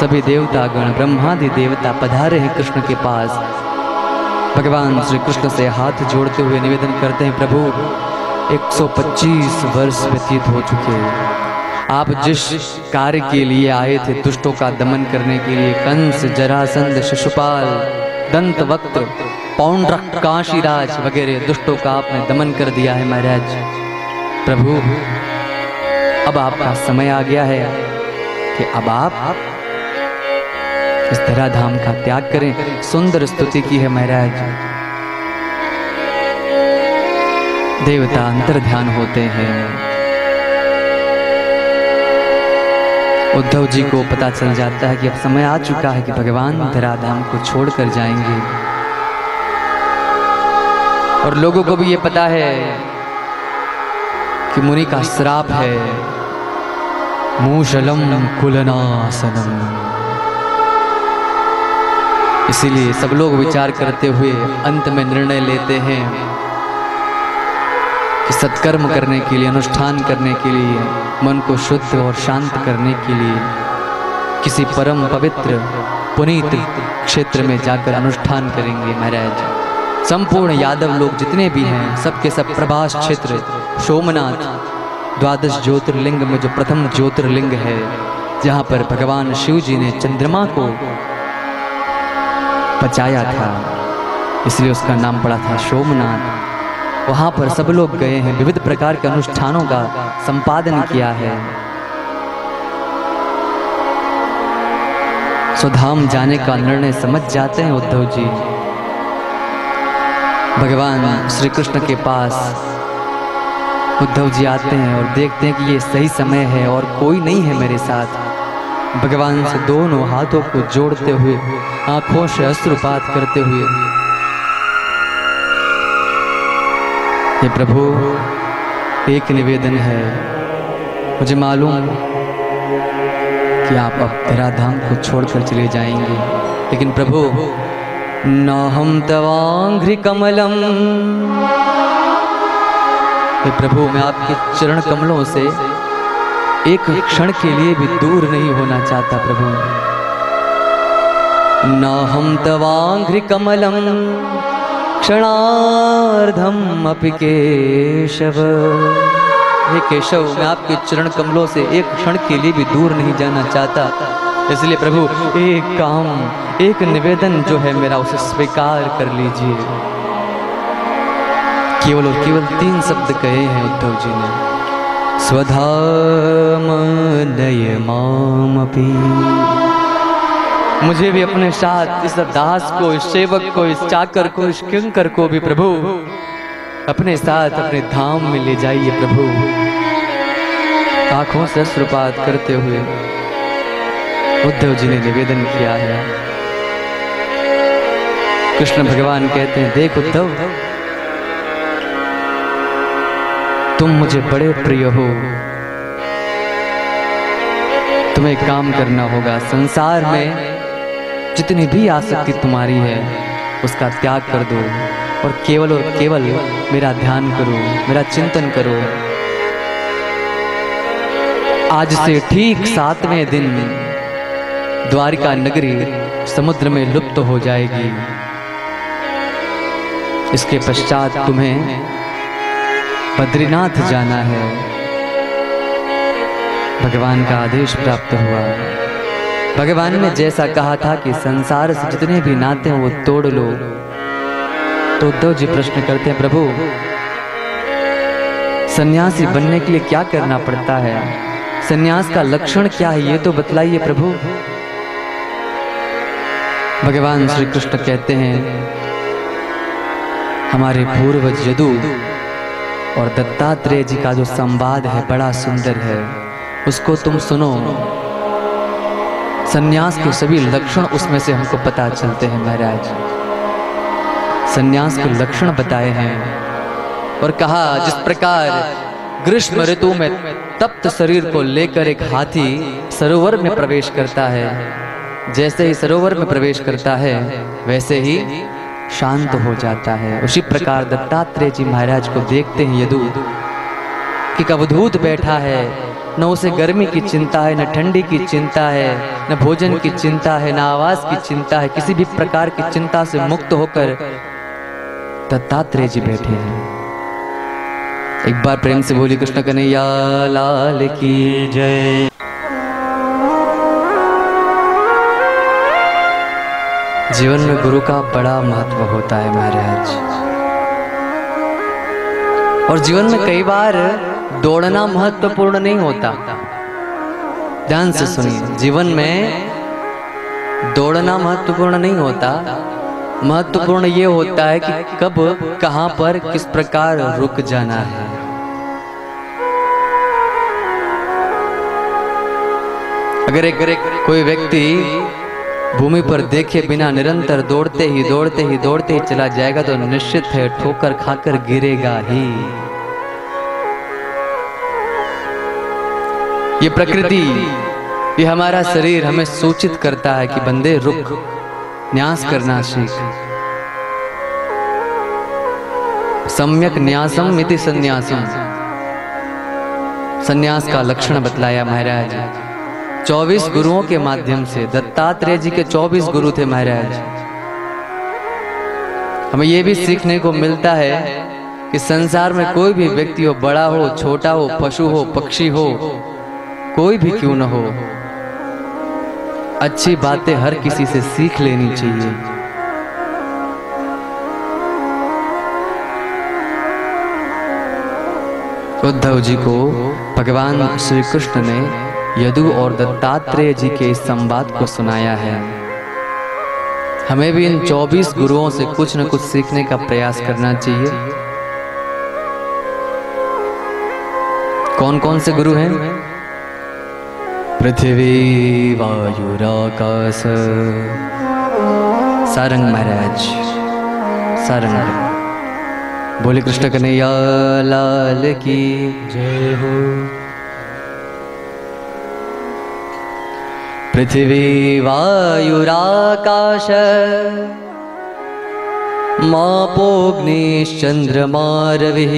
S1: सभी देवतागण, ब्रह्मादि देवता पधारे हैं कृष्ण के पास। भगवान श्री कृष्ण से हाथ जोड़ते हुए निवेदन करते हैं, प्रभु 125 वर्ष व्यतीत हो चुके। आप जिस कार्य के लिए आए थे, दुष्टों का दमन करने के लिए, कंस, जरासंध, शिशुपाल, दंतवक्त्र, पौंड्रक, काशीराज वगैरह दुष्टों का आपने दमन कर दिया है महाराज। प्रभु अब आपका समय आ गया है कि अब आप इस धराधाम का त्याग करें। सुंदर स्तुति की है महाराज। देवता अंतर ध्यान होते हैं। उद्धव जी को पता चल जाता है कि अब समय आ चुका है कि भगवान धराधाम को छोड़कर जाएंगे। और लोगों को भी ये पता है कि मुनि का श्राप है, मूषलम कुलनासनम। इसीलिए सब लोग विचार करते हुए अंत में निर्णय लेते हैं कि सत्कर्म करने के लिए, अनुष्ठान करने के लिए, मन को शुद्ध और शांत करने के लिए किसी परम पवित्र पुनीत क्षेत्र में जाकर अनुष्ठान करेंगे महाराज। संपूर्ण यादव लोग जितने भी हैं, सबके सब प्रभास क्षेत्र सोमनाथ, 12 ज्योतिर्लिंग में जो प्रथम ज्योतिर्लिंग है, जहाँ पर भगवान शिव जी ने चंद्रमा को बचाया था, इसलिए उसका नाम पड़ा था सोमनाथ। वहाँ पर सब लोग गए हैं, विविध प्रकार के अनुष्ठानों का संपादन किया है। स्वधाम जाने का निर्णय समझ जाते हैं उद्धव जी। भगवान श्री कृष्ण के पास उद्धव जी आते हैं और देखते हैं कि ये सही समय है और कोई नहीं है मेरे साथ। भगवान से दोनों हाथों को जोड़ते हुए, आंखों से अश्रुपात करते हुए, हे प्रभु एक निवेदन है। मुझे मालूम कि आप अब धराधाम को छोड़कर चले जाएंगे, लेकिन प्रभु न हम तवांघ्रि कमलम, हे प्रभु मैं आपके चरण कमलों से एक क्षण के लिए भी दूर नहीं होना चाहता प्रभु। न हम तवांघ्रि कमलम क्षणार्धम अपि केशव, हे केशव मैं आपके चरण कमलों से एक क्षण के लिए भी दूर नहीं जाना चाहता, इसलिए प्रभु एक काम, एक निवेदन जो है मेरा उसे स्वीकार कर लीजिए। केवल और केवल 3 शब्द कहे हैं उद्धव जी ने, स्वधाम नय मामपि, मुझे भी अपने साथ इस दास को, इस सेवक को, इस चाकर को, इस किंकर को भी प्रभु अपने साथ अपने धाम में ले जाइए प्रभु। आंखों से अश्रुपात करते हुए उद्धव जी ने निवेदन किया है। कृष्ण भगवान कहते हैं, देख उद्धव तुम मुझे बड़े प्रिय हो, तुम्हें एक काम करना होगा, संसार में जितनी भी आसक्ति तुम्हारी है उसका त्याग कर दो और केवल मेरा ध्यान करो, मेरा चिंतन करो। आज से ठीक 7वें दिन द्वारिका नगरी समुद्र में लुप्त हो जाएगी। इसके पश्चात तुम्हें बद्रीनाथ जाना है। भगवान का आदेश प्राप्त हुआ। भगवान ने जैसा कहा था कि संसार से जितने भी नाते हैं वो तोड़ लो, तो उद्धव जी प्रश्न करते हैं, प्रभु सन्यासी बनने के लिए क्या करना पड़ता है, सन्यास का लक्षण क्या है, ये तो बतलाइए प्रभु। भगवान श्री कृष्ण कहते हैं, हमारे पूर्वज यदु और दत्तात्रेय जी का जो संवाद है बड़ा सुंदर है, उसको तुम सुनो। सन्यास के सभी लक्षण उसमें से हमको पता चलते हैं महाराज। सन्यास के लक्षण बताए हैं और कहा जिस प्रकार ग्रीष्म ऋतु में तप्त शरीर को लेकर एक हाथी सरोवर में प्रवेश करता है, जैसे ही सरोवर में प्रवेश करता है वैसे ही शांत हो जाता है। उसी प्रकार दत्तात्रेय जी महाराज को देखते हैं यदु कि अवधूत बैठा है, न उसे गर्मी की चिंता है, न ठंडी की चिंता है, न भोजन की चिंता है, न आवास की चिंता है, किसी भी प्रकार की चिंता से मुक्त होकर दत्तात्रेय जी बैठे हैं। एक बार प्रेम से बोली कृष्ण कन्हैया लाल की जय। जीवन में गुरु का बड़ा महत्व होता है महाराज, और जीवन में कई बार दौड़ना महत्वपूर्ण नहीं होता। ध्यान से सुनिए, जीवन में दौड़ना महत्वपूर्ण नहीं होता, महत्वपूर्ण ये होता है कि कब, कहां पर, किस प्रकार रुक जाना है। अगर कोई व्यक्ति भूमि पर देखे बिना निरंतर दौड़ते ही चला जाएगा तो निश्चित है ठोकर खाकर गिरेगा ही। ये प्रकृति, ये हमारा शरीर हमें सूचित करता है कि बंदे रुक, न्यास करना सीख। सम्यक न्यासम इति संन्यासम, संन्यास का लक्षण बतलाया महाराज 24 गुरुओं के माध्यम से। दत्तात्रेय जी के 24 गुरु थे महाराज। हमें यह भी सीखने को मिलता है कि संसार में कोई भी व्यक्ति हो, बड़ा हो, छोटा हो, पशु हो, पक्षी हो, कोई भी क्यों न हो, अच्छी बातें हर किसी से सीख लेनी चाहिए। उद्धव जी को भगवान श्री कृष्ण ने यदु और दत्तात्रेय जी के इस संवाद को सुनाया है। हमें भी इन 24 गुरुओं से कुछ न कुछ सीखने का प्रयास करना चाहिए। कौन कौन से गुरु हैं? पृथ्वी वायुराकाश। सारंग महाराज, सारंग। बोले कृष्ण कन्हैया लाल की जय हो। पृथिवी वायुराकाश मापोऽग्निश्चन्द्रमा रविः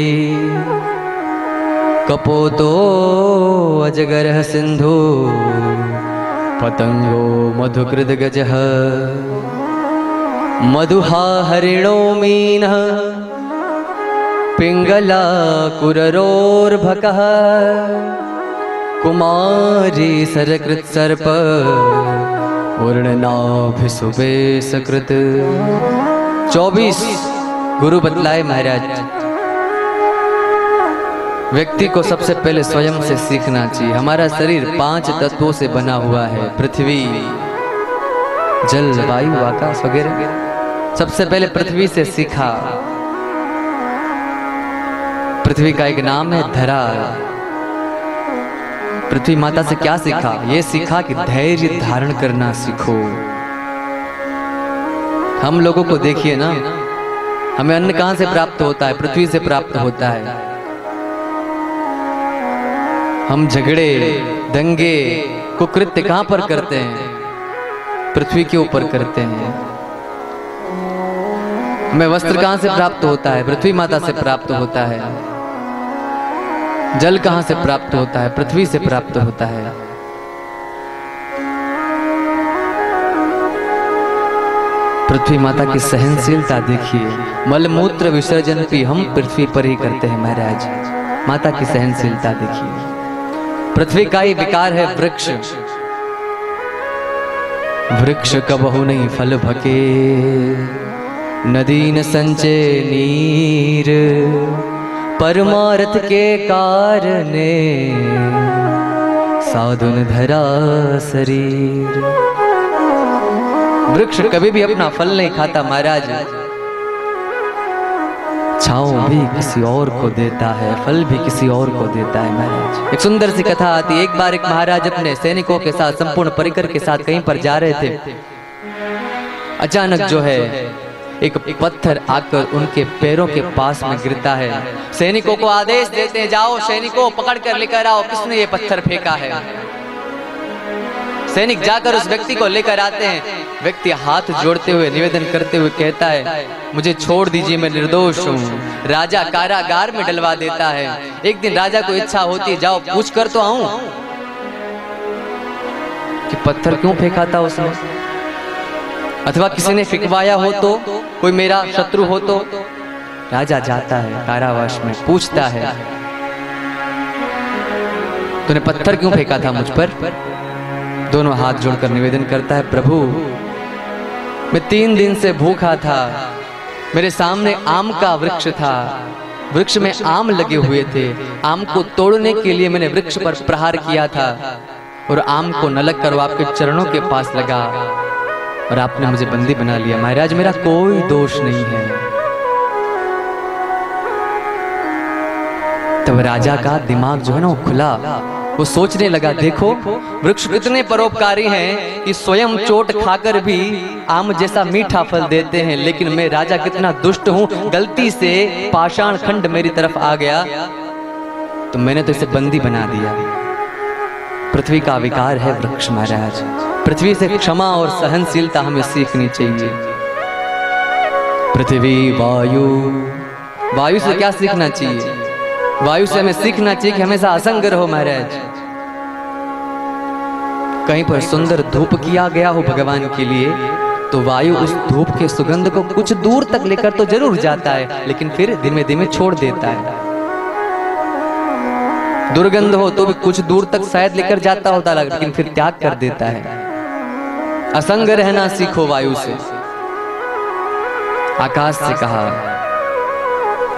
S1: कपोतो अजगरः सिन्धु पतंगो मधुकृद्गजः मधुहा हरिणो मीनः पिंगला कुररोर्भकः कुमारी सरकृत्सर्प वर्णनाभिसुबे सकृत। 24 गुरु बतलाए महाराज, व्यक्ति को सबसे पहले स्वयं से सीखना चाहिए। हमारा शरीर 5 तत्वों से बना हुआ है, पृथ्वी जल वायु आकाश वगैरह। सबसे पहले पृथ्वी से सीखा। पृथ्वी का एक नाम है धरा। पृथ्वी माता से क्या सीखा? ये सीखा कि धैर्य धारण करना सीखो। हम लोगों को देखिए ना, हमें अन्न कहां से प्राप्त होता है? पृथ्वी से प्राप्त होता है। हम झगड़े दंगे कुकृत्य कहां पर करते हैं? पृथ्वी के ऊपर करते हैं। हमें वस्त्र कहां से प्राप्त होता है? पृथ्वी माता से प्राप्त होता है। जल कहां से प्राप्त होता है? पृथ्वी से प्राप्त होता है। पृथ्वी माता की सहनशीलता देखिए। मलमूत्र विसर्जन भी हम पृथ्वी पर ही करते हैं महाराज। माता की सहनशीलता देखिए। पृथ्वी का ही विकार है वृक्ष। वृक्ष कबहु नहीं फल भके, नदी न संचय नीर, परमार्थ के कारणे साधुन धरा शरीर। वृक्ष कभी भी अपना फल नहीं खाता महाराज, छांव भी किसी और को देता है, फल भी किसी और को देता है महाराज। एक सुंदर सी कथा आती है। एक बार एक महाराज अपने सैनिकों के साथ संपूर्ण परिकर के साथ कहीं पर जा रहे थे। अचानक जो है एक पत्थर आकर उनके पैरों के पास में गिरता है। सैनिकों को आदेश देते हैं, जाओ सैनिकों पकड़ कर लेकर आओ, किसने ये पत्थर फेंका है। सैनिक जाकर उस व्यक्ति को लेकर आते हैं। व्यक्ति हाथ जोड़ते हुए निवेदन करते हुए कहता है, मुझे छोड़ दीजिए, मैं निर्दोष हूँ। राजा कारागार में डलवा देता है। एक दिन राजा को इच्छा होती है, जाओ पूछ कर तो आऊं कि पत्थर क्यों फेंका था उसने, अथवा किसी ने फिकवाया हो तो, कोई मेरा शत्रु हो तो। राजा जाता है कारावास में, पूछता है तूने पत्थर क्यों फेंका था मुझ पर? दोनों हाथ जोड़कर निवेदन करता है, प्रभु मैं 3 दिन से भूखा था, मेरे सामने आम का वृक्ष था, वृक्ष में आम लगे हुए थे, आम को तोड़ने के लिए मैंने वृक्ष पर प्रहार किया था और आम को नलक कर आपके चरणों के पास लगा और आपने मुझे बंदी बना लिया। महाराज मेरा कोई दोष नहीं है। तब राजा का दिमाग जो है ना वो खुला। वो सोचने लगा, देखो वृक्ष कितने परोपकारी हैं कि स्वयं चोट खाकर भी आम जैसा मीठा फल देते हैं, लेकिन मैं राजा कितना दुष्ट हूं, गलती से पाषाण खंड मेरी तरफ आ गया तो मैंने तो इसे बंदी बना दिया। पृथ्वी का विकार है वृक्ष महाराज। पृथ्वी से क्षमा और सहनशीलता हमें सीखनी चाहिए। पृथ्वी वायु, वायु से क्या सीखना चाहिए? वायु से हमें सीखना चाहिए कि हमेशा असंग रहो महाराज। कहीं पर सुंदर धूप किया गया हो भगवान के लिए तो वायु उस धूप के सुगंध को कुछ दूर तक लेकर तो जरूर जाता है, लेकिन फिर धीमे धीमे छोड़ देता है। दुर्गंध हो तो भी कुछ दूर तक शायद लेकर जाता होता, लेकिन फिर त्याग कर देता है। असंग रहना सीखो वायु से। आकाश से कहा,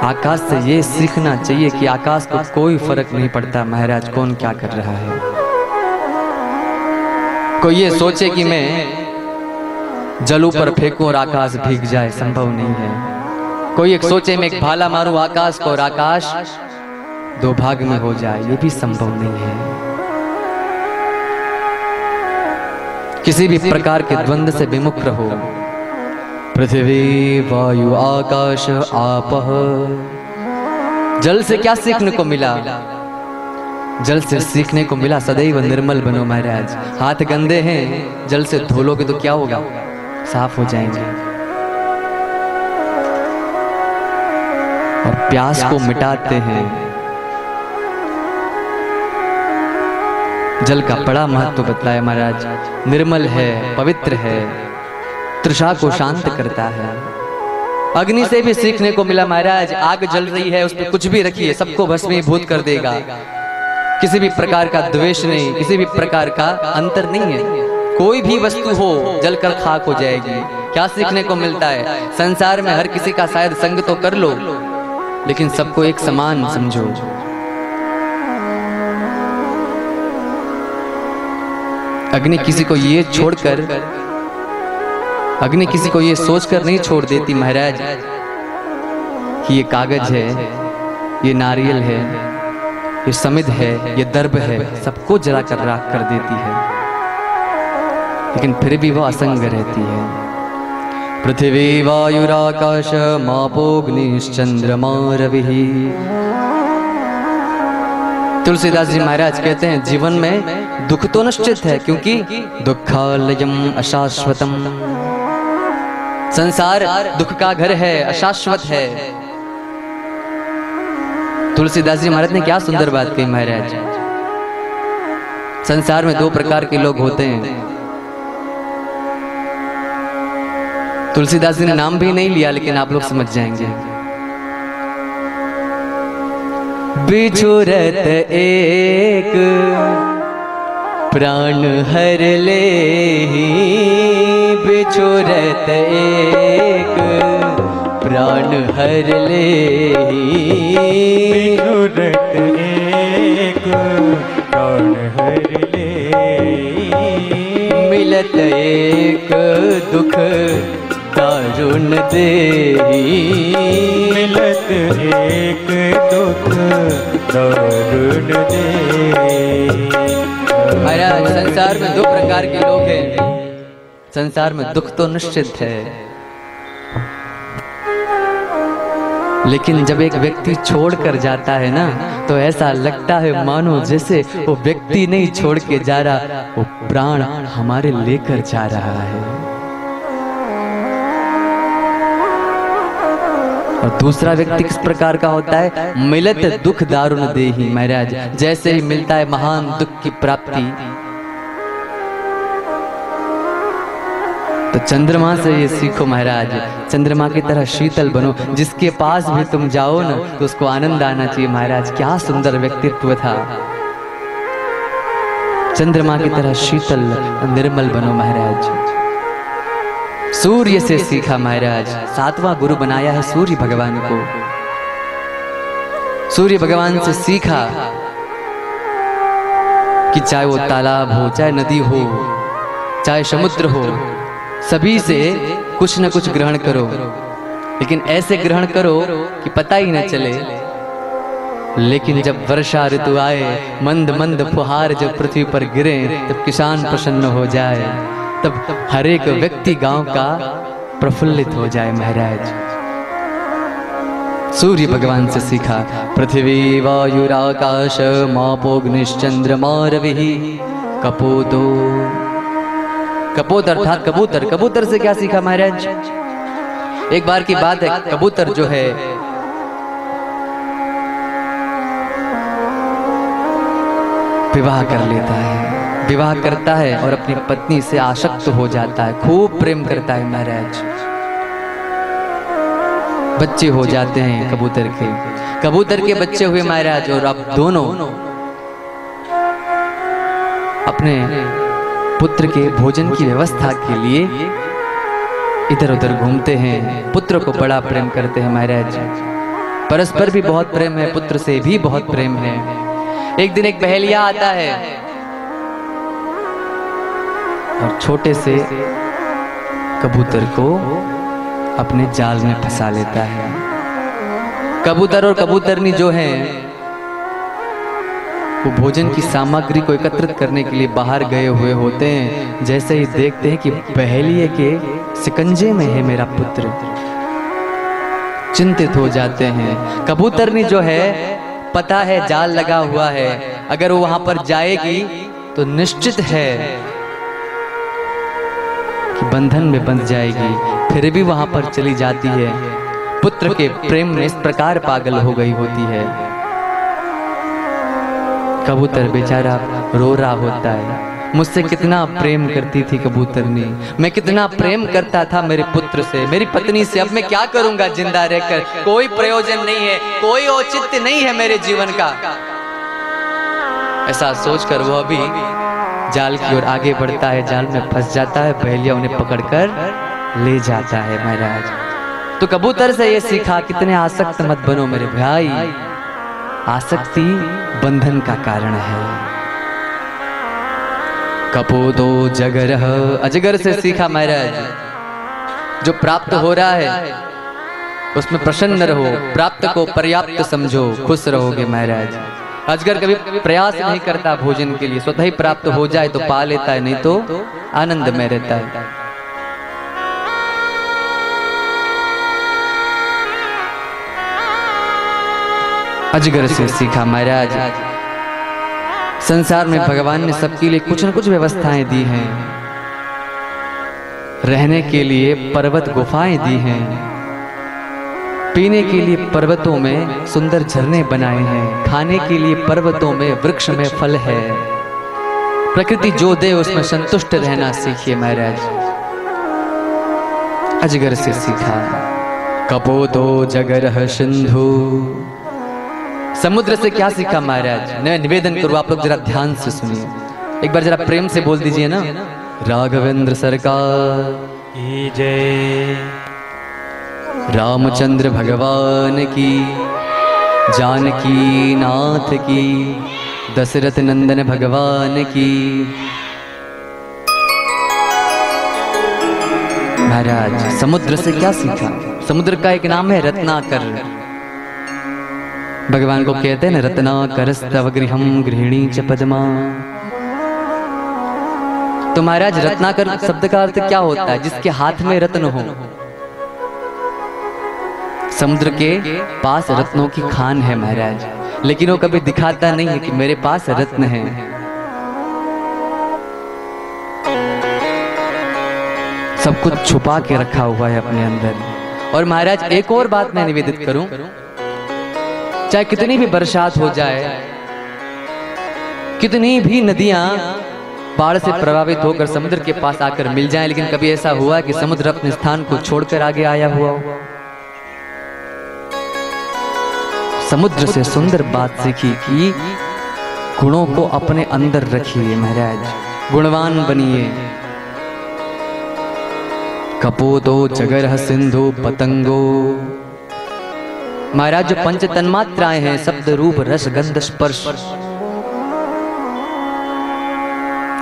S1: आकाश से ये सीखना चाहिए कि आकाश को कोई फर्क नहीं पड़ता महाराज कौन क्या कर रहा है। कोई ये सोचे कि मैं जल पर फेंकूं और आकाश भीग जाए, संभव नहीं है। कोई एक सोचे मैं एक भाला मारूं आकाश को और आकाश 2 भाग में हो जाए, ये भी संभव नहीं है। किसी भी प्रकार के द्वंद्व से विमुक्त रहो। पृथ्वी वायु आकाश आपः। जल से क्या सीखने को मिला? जल से सीखने को मिला सदैव निर्मल बनो महाराज। हाथ गंदे हैं, जल से धो लोगे तो क्या होगा, साफ हो जाएंगे। और प्यास को मिटाते हैं। जल का बड़ा महत्व बताया महाराज। निर्मल है, पवित्र है, तृषा को शांत करता है। अग्नि से भी सीखने को मिला महाराज। आग जल रही है, उस पर कुछ भी रखिए, सबको भस्मीभूत कर देगा। किसी भी प्रकार का द्वेष नहीं, किसी भी प्रकार का अंतर नहीं है। कोई भी वस्तु हो जलकर खाक हो जाएगी। क्या सीखने को मिलता है? संसार में हर किसी का शायद संग तो कर लो, लेकिन सबको एक समान समझो। अग्नि किसी को ये छोड़कर, अग्नि किसी को ये सोचकर नहीं छोड़ देती महाराज कि ये कागज है, ये नारियल है, ये समिध है, ये दर्भ है, सबको जलाकर राख कर देती है। लेकिन फिर भी वो असंग रहती है। पृथ्वी वायुराकाश मापोग्निश्चंद्रमा रविः। तुलसीदास जी महाराज कहते हैं जीवन में दुख तो निश्चित है, क्योंकि दुखालयम अशाश्वतम। संसार दुख का घर है, अशाश्वत है। तुलसीदास जी महाराज ने क्या सुंदर बात कही महाराज। संसार में दो प्रकार के लोग होते हैं। तुलसीदास जी ने नाम भी नहीं लिया, लेकिन आप लोग समझ जाएंगे। बिछुरत एक प्राण हर ले, बिछुरत एक प्राण हर ले,
S2: बिछुरत एक प्राण हर ले,
S1: मिलत एक दुख दारुण देहि,
S2: मिलत एक दुख दारुण देहि।
S1: महाराज संसार में दो प्रकार के लोग हैं। संसार में दुख तो निश्चित है, लेकिन जब एक व्यक्ति छोड़कर जाता है ना, तो ऐसा लगता है मानो जैसे वो व्यक्ति नहीं छोड़ के जा रहा, वो प्राण हमारे लेकर जा रहा है। और दूसरा व्यक्ति किस प्रकार का होता है? मिलत दुख दारुण देहि। महाराज जैसे ही मिलता है महान दुख की प्राप्ति, तो चंद्रमा से ये सीखो महाराज, चंद्रमा की तरह शीतल बनो। जिसके पास भी तुम जाओ ना, तो उसको आनंद आना चाहिए। महाराज क्या सुंदर व्यक्तित्व था। चंद्रमा की तरह शीतल निर्मल बनो महाराज। सूर्य से सीखा महाराज। सातवां गुरु बनाया है सूर्य भगवान को। सूर्य भगवान से सीखा कि चाहे वो तालाब हो, चाहे नदी हो, चाहे समुद्र हो, सभी से कुछ न कुछ ग्रहण करो, लेकिन ऐसे ग्रहण करो कि पता ही न चले। लेकिन जब वर्षा ऋतु आए, मंद मंद फुहार जब पृथ्वी पर गिरे, तब किसान प्रसन्न हो जाए, तब हर एक व्यक्ति गांव का प्रफुल्लित हो जाए महाराज। सूर्य भगवान से सीखा। पृथ्वी वायुराकाश मापोग्निश्चंद्रमा रविः कपोतो। कपोत अर्थात कबूतर। कबूतर से क्या सीखा महाराज? एक बार की बात है, कबूतर जो है विवाह कर लेता है, विवाह करता है और अपनी पत्नी से आसक्त हो जाता है, खूब प्रेम करता है महाराज। बच्चे हो जाते हैं कबूतर के। कबूतर के बच्चे हुए महाराज, और अब दोनों अपने पुत्र के भोजन की व्यवस्था के लिए इधर उधर घूमते हैं। पुत्र को बड़ा प्रेम करते हैं महाराज। परस्पर भी बहुत प्रेम है, पुत्र से भी बहुत प्रेम है। एक दिन एक बहेलिया आता है और छोटे से कबूतर को अपने जाल में फंसा लेता है। कबूतर और कबूतरनी जो हैं, वो भोजन की सामग्री को एकत्रित करने के लिए बाहर गए हुए होते हैं। जैसे ही देखते हैं कि बहेलिये के शिकंजे में है मेरा पुत्र, चिंतित हो जाते हैं। कबूतरनी जो है, पता है जाल लगा हुआ है, अगर वो वहां पर जाएगी तो निश्चित है कि बंधन में बंध जाएगी। फिर भी वहां पर चली जाती है, पुत्र के प्रेम में इस प्रकार पागल हो गई होती है। कबूतर बेचारा रो रहा होता है, मुझसे कितना प्रेम करती थी कबूतरनी, मैं कितना प्रेम करता था मेरे पुत्र से, मेरी पत्नी से, अब मैं क्या करूंगा जिंदा रहकर, कोई प्रयोजन नहीं है, कोई औचित्य नहीं है मेरे जीवन का। ऐसा सोचकर वो अभी जाल की ओर आगे बढ़ता है, जाल में फंस जाता है, बहेलिया उन्हें पकड़कर ले जाता है महाराज। तो कबूतर से ये सीखा, कितने आसक्त मत बनो मेरे भाई, आसक्ति बंधन का कारण है। कपोदो जगरह, अजगर से सीखा महाराज, जो प्राप्त हो रहा है उसमें प्रसन्न रहो, प्राप्त को पर्याप्त समझो, खुश रहोगे महाराज। अजगर कभी प्रयास नहीं करता भोजन के लिए, स्वतः ही प्राप्त हो जाए तो पा लेता है, नहीं तो आनंद में रहता है। अजगर से सीखा महाराज, संसार में भगवान ने सबके लिए कुछ न कुछ व्यवस्थाएं दी हैं। रहने के लिए पर्वत गुफाएं दी हैं, पीने के लिए पर्वतों में सुंदर झरने बनाए हैं, खाने के लिए पर्वतों में वृक्ष में फल है। प्रकृति जो दे उसमें संतुष्ट रहना सीखिए महाराज। अजगर से सीखा। कपोदो जगरह सिंधु, समुद्र से क्या सीखा महाराज? मैं निवेदन करूँ, आप लोग जरा ध्यान से सुनिए, एक बार जरा प्रेम से बोल दीजिए ना, राघवेंद्र सरकार की जय, रामचंद्र भगवान की, जानकी नाथ की, दशरथ नंदन भगवान की। महाराज समुद्र से क्या सीखा? समुद्र का एक नाम है रत्नाकर। भगवान को कहते हैं ना, रत्नाकर स्तव गृहम गृहिणी च पद्मा। तो महाराज रत्नाकर शब्द का अर्थ क्या होता है? जिसके हाथ में रत्न हो। समुद्र के पास रत्नों की खान है महाराज, लेकिन वो कभी दिखाता नहीं है कि मेरे पास रत्न है। सब कुछ छुपा के रखा हुआ है अपने अंदर। और महाराज एक और बात मैं निवेदित करूं, चाहे कितनी भी बरसात हो जाए, कितनी भी नदियां बाढ़ से प्रभावित होकर समुद्र के पास आकर मिल जाएं, लेकिन कभी ऐसा हुआ कि समुद्र अपने स्थान को छोड़कर आगे आया हुआ हो? समुद्र से सुंदर बात सीखी कि गुणों को अपने अंदर रखिए महाराज, गुणवान बनिए। कपोदो जगरह सिंधु पतंगो, महाराज जो पंच तन्मात्राएं हैं, शब्द रूप रस गंध स्पर्श,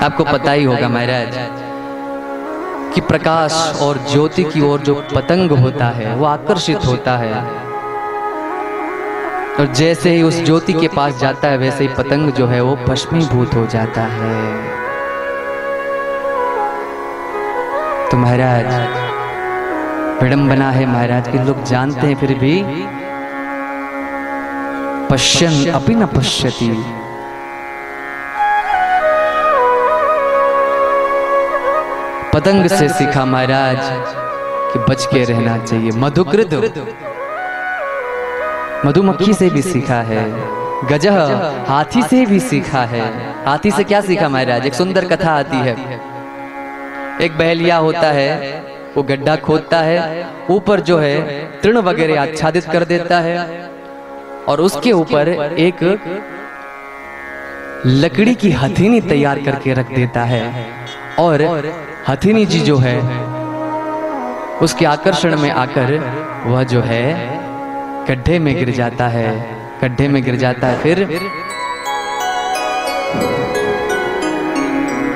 S1: आपको पता ही होगा महाराज कि प्रकाश और ज्योति की ओर जो पतंग होता है वो आकर्षित होता है, और जैसे ही उस ज्योति के पास जाता है वैसे ही पतंग जो है वो भस्मीभूत हो जाता है। तो महाराज विडंबना है महाराज कि लोग जानते हैं फिर भी पश्यन् अपि न पश्यति। पतंग से सीखा महाराज कि बच के रहना चाहिए। मधुकृत, मधुमक्खी से भी सीखा है। गजह, हाथी से भी सीखा है। हाथी से क्या सीखा महाराज? एक सुंदर कथा आती है। एक बहेलिया होता है, वो गड्ढा खोदता है, ऊपर जो है तृण वगैरह आच्छादित कर देता है, और उसके ऊपर एक लकड़ी की हथेनी तैयार करके रख देता है, और हथेनी जी जो है उसके आकर्षण में आकर वह जो है गड्ढे में गिर जाता है। गड्ढे में गिर जाता है, फिर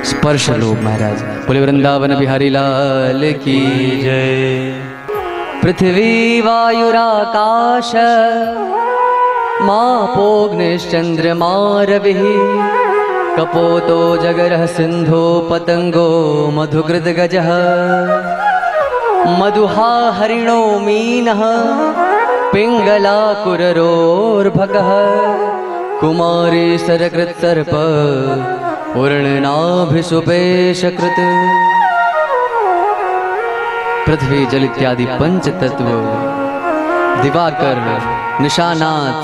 S1: स्पर्श लोभ महाराज। बोले वृंदावन बिहारी लाल की जय। पृथ्वी वायुराकाश मापोग्निश्चंद्रमा रविः, कपोतो जगरः सिंधो पतंगो मधुकृत गजः, मधुहा हरिणो मीनः पिंगला कुररोर्भकः, कुमारी सरकृत सर्प पूर्णनाभिषुपेशकृत पृथ्वी जल इत्यादि पंच तत्व, दिवाकर, निशानाथ,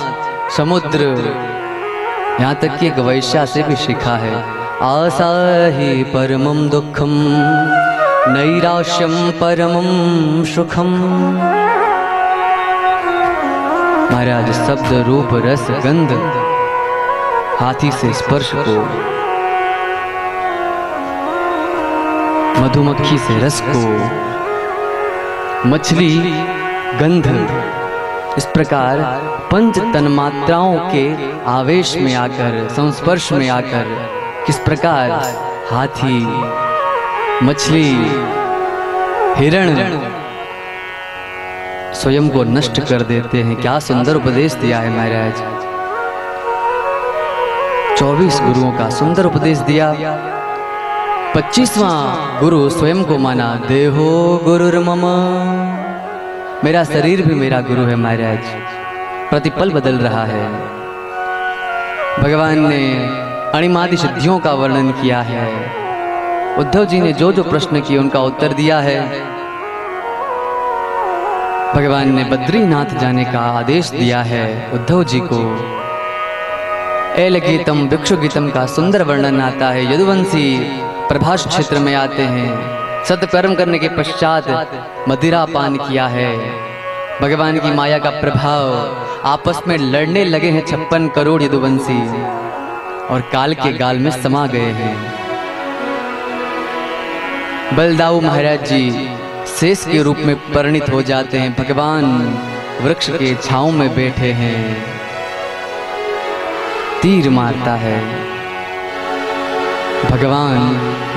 S1: समुद्र, यहाँ तक कि एक वैश्या से भी शिखा है। आशा ही परमं दुखम नैराश्यम परमं सुखम। महाराज शब्द रूप रस गंध, हाथी से स्पर्श को, मधुमक्खी से रस को, मछली गंध, इस प्रकार पंच तन्मात्राओं के आवेश में आकर, संस्पर्श में आकर, किस प्रकार हाथी, मछली, हिरण स्वयं को नष्ट कर देते हैं। क्या सुंदर उपदेश दिया है महाराज। 24 गुरुओं का सुंदर उपदेश दिया। 25वां गुरु स्वयं को माना, देहो गुरुर्मम, मेरा शरीर भी मेरा गुरु है महाराज। प्रतिपल बदल रहा है। भगवान ने अणिमादि सिद्धियों का वर्णन किया है। उद्धव जी ने जो जो प्रश्न किए उनका उत्तर दिया है। भगवान ने बद्रीनाथ जाने का आदेश दिया है उद्धव जी को। एलगीतम भिक्षुगीतम का सुंदर वर्णन आता है। यदुवंशी प्रभास क्षेत्र में आते हैं। सत्कर्म करने के पश्चात मदिरा पान किया है। भगवान की माया का प्रभाव, आपस में लड़ने लगे हैं 56 करोड़ यदुवंशी और काल के गाल में समा गए हैं। बलदाऊ महाराज जी शेष के रूप में परिणित हो जाते हैं। भगवान वृक्ष के छांव में बैठे हैं। तीर मारता है। भगवान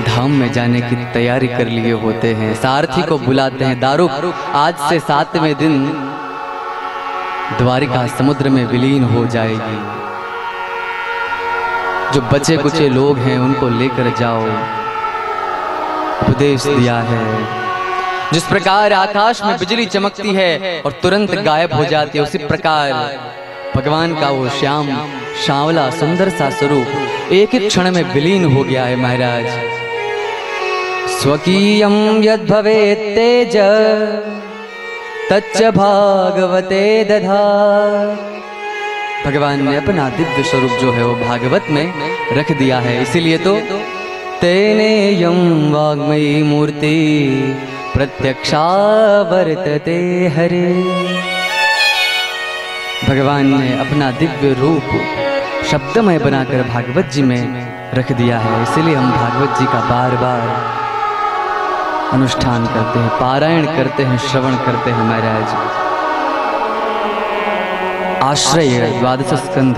S1: धाम में जाने की तैयारी कर लिए होते हैं। सारथी को बुलाते हैं। दारुक, आज से 7वें दिन द्वारिका समुद्र में विलीन हो जाएगी। जो बचे कुचे लोग हैं उनको लेकर जाओ। उपदेश दिया है। जिस प्रकार आकाश में बिजली चमकती है और तुरंत गायब हो जाती है, उसी प्रकार भगवान का वो श्याम सांवला सुंदर सा स्वरूप एक एक क्षण में विलीन हो गया है महाराज। स्वकीयं यद् भवेत् तेज तच्च भागवते दधात्। भगवान ने अपना दिव्य स्वरूप जो है वो भागवत में रख दिया है। इसीलिए तो तेनेयं वाग्मयी मूर्ति प्रत्यक्षा वर्तते हरे। भगवान ने अपना दिव्य रूप शब्दमय बनाकर भागवत जी में रख दिया है। इसीलिए हम भागवत जी का बार बार अनुष्ठान करते हैं, पारायण करते हैं, श्रवण करते हैं महाराज। आश्रय 12 स्कंध,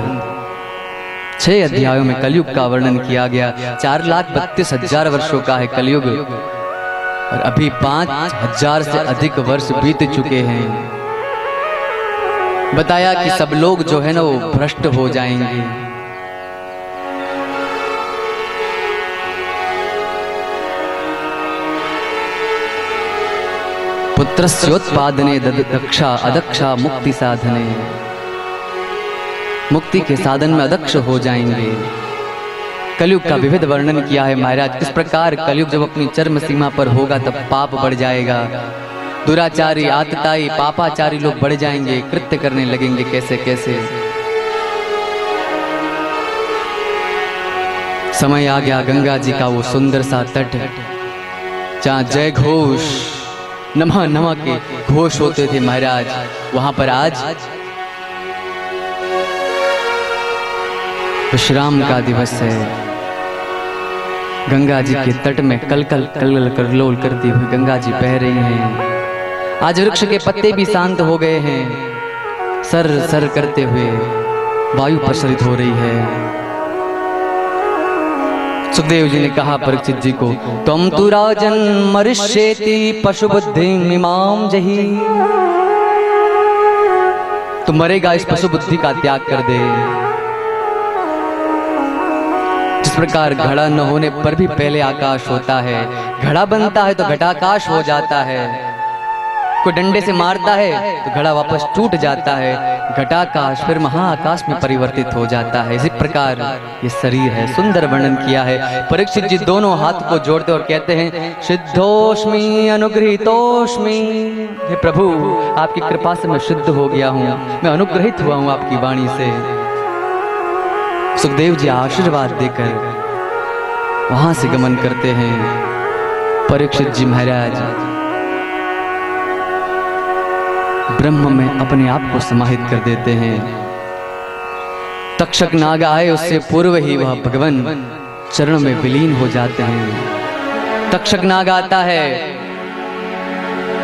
S1: 6 अध्यायों में कलयुग का वर्णन किया गया। 4,32,000 वर्षों का है कलयुग और अभी 5,000 से अधिक वर्ष बीत चुके हैं। बताया कि सब लोग जो है ना वो भ्रष्ट हो जाएंगे। पुत्रस्योत्पादने दक्षा अदक्षा मुक्ति साधने, मुक्ति के साधन में अदक्ष हो जाएंगे। कलयुग का विविध वर्णन किया है महाराज। किस प्रकार कलयुग जब अपनी चरम सीमा पर होगा तब पाप बढ़ जाएगा। दुराचारी, आतताई, पापाचारी लोग बढ़ जाएंगे, कृत्य करने लगेंगे कैसे कैसे। समय आ गया गंगा जी का वो सुंदर सा तट, जहाँ जय घोष, नमः नमः के घोष होते थे महाराज। वहां पर आज विश्राम का दिवस है। गंगा जी के तट में कलकल कलकल करलोल करती हुई गंगा जी बह रही हैं। आज वृक्ष के पत्ते भी शांत हो गए हैं। सर सर करते हुए वायु प्रसरित हो रही है। सुखदेव जी ने कहा परीक्षित जी को, तुम तु राजन मरिष्येति पशु बुद्धि इमाम जही। तू मरेगा, इस पशु बुद्धि का त्याग कर दे। जिस प्रकार घड़ा न होने पर भी पहले आकाश होता है, घड़ा बनता है तो घटाकाश हो जाता है। कोई डंडे से मारता है तो घड़ा वापस टूट जाता है। घटाकाश फिर महाआकाश में परिवर्तित हो जाता है। इसी प्रकार ये शरीर है। सुंदर वर्णन किया है। परीक्षित जी दोनों हाथ को जोड़ते और कहते हैं, सिद्धोष्मी अनुगृहीतोष्मी। हे प्रभु, आपकी कृपा से मैं शुद्ध हो गया हूँ, मैं अनुग्रहित हुआ हूँ आपकी वाणी से। सुखदेव जी आशीर्वाद देकर वहां से गमन करते हैं। परीक्षित जी महाराज ब्रह्म में अपने आप को समाहित कर देते हैं। तक्षक नाग आए उससे पूर्व ही वह भगवान चरण में विलीन हो जाते हैं। तक्षक नाग आता है,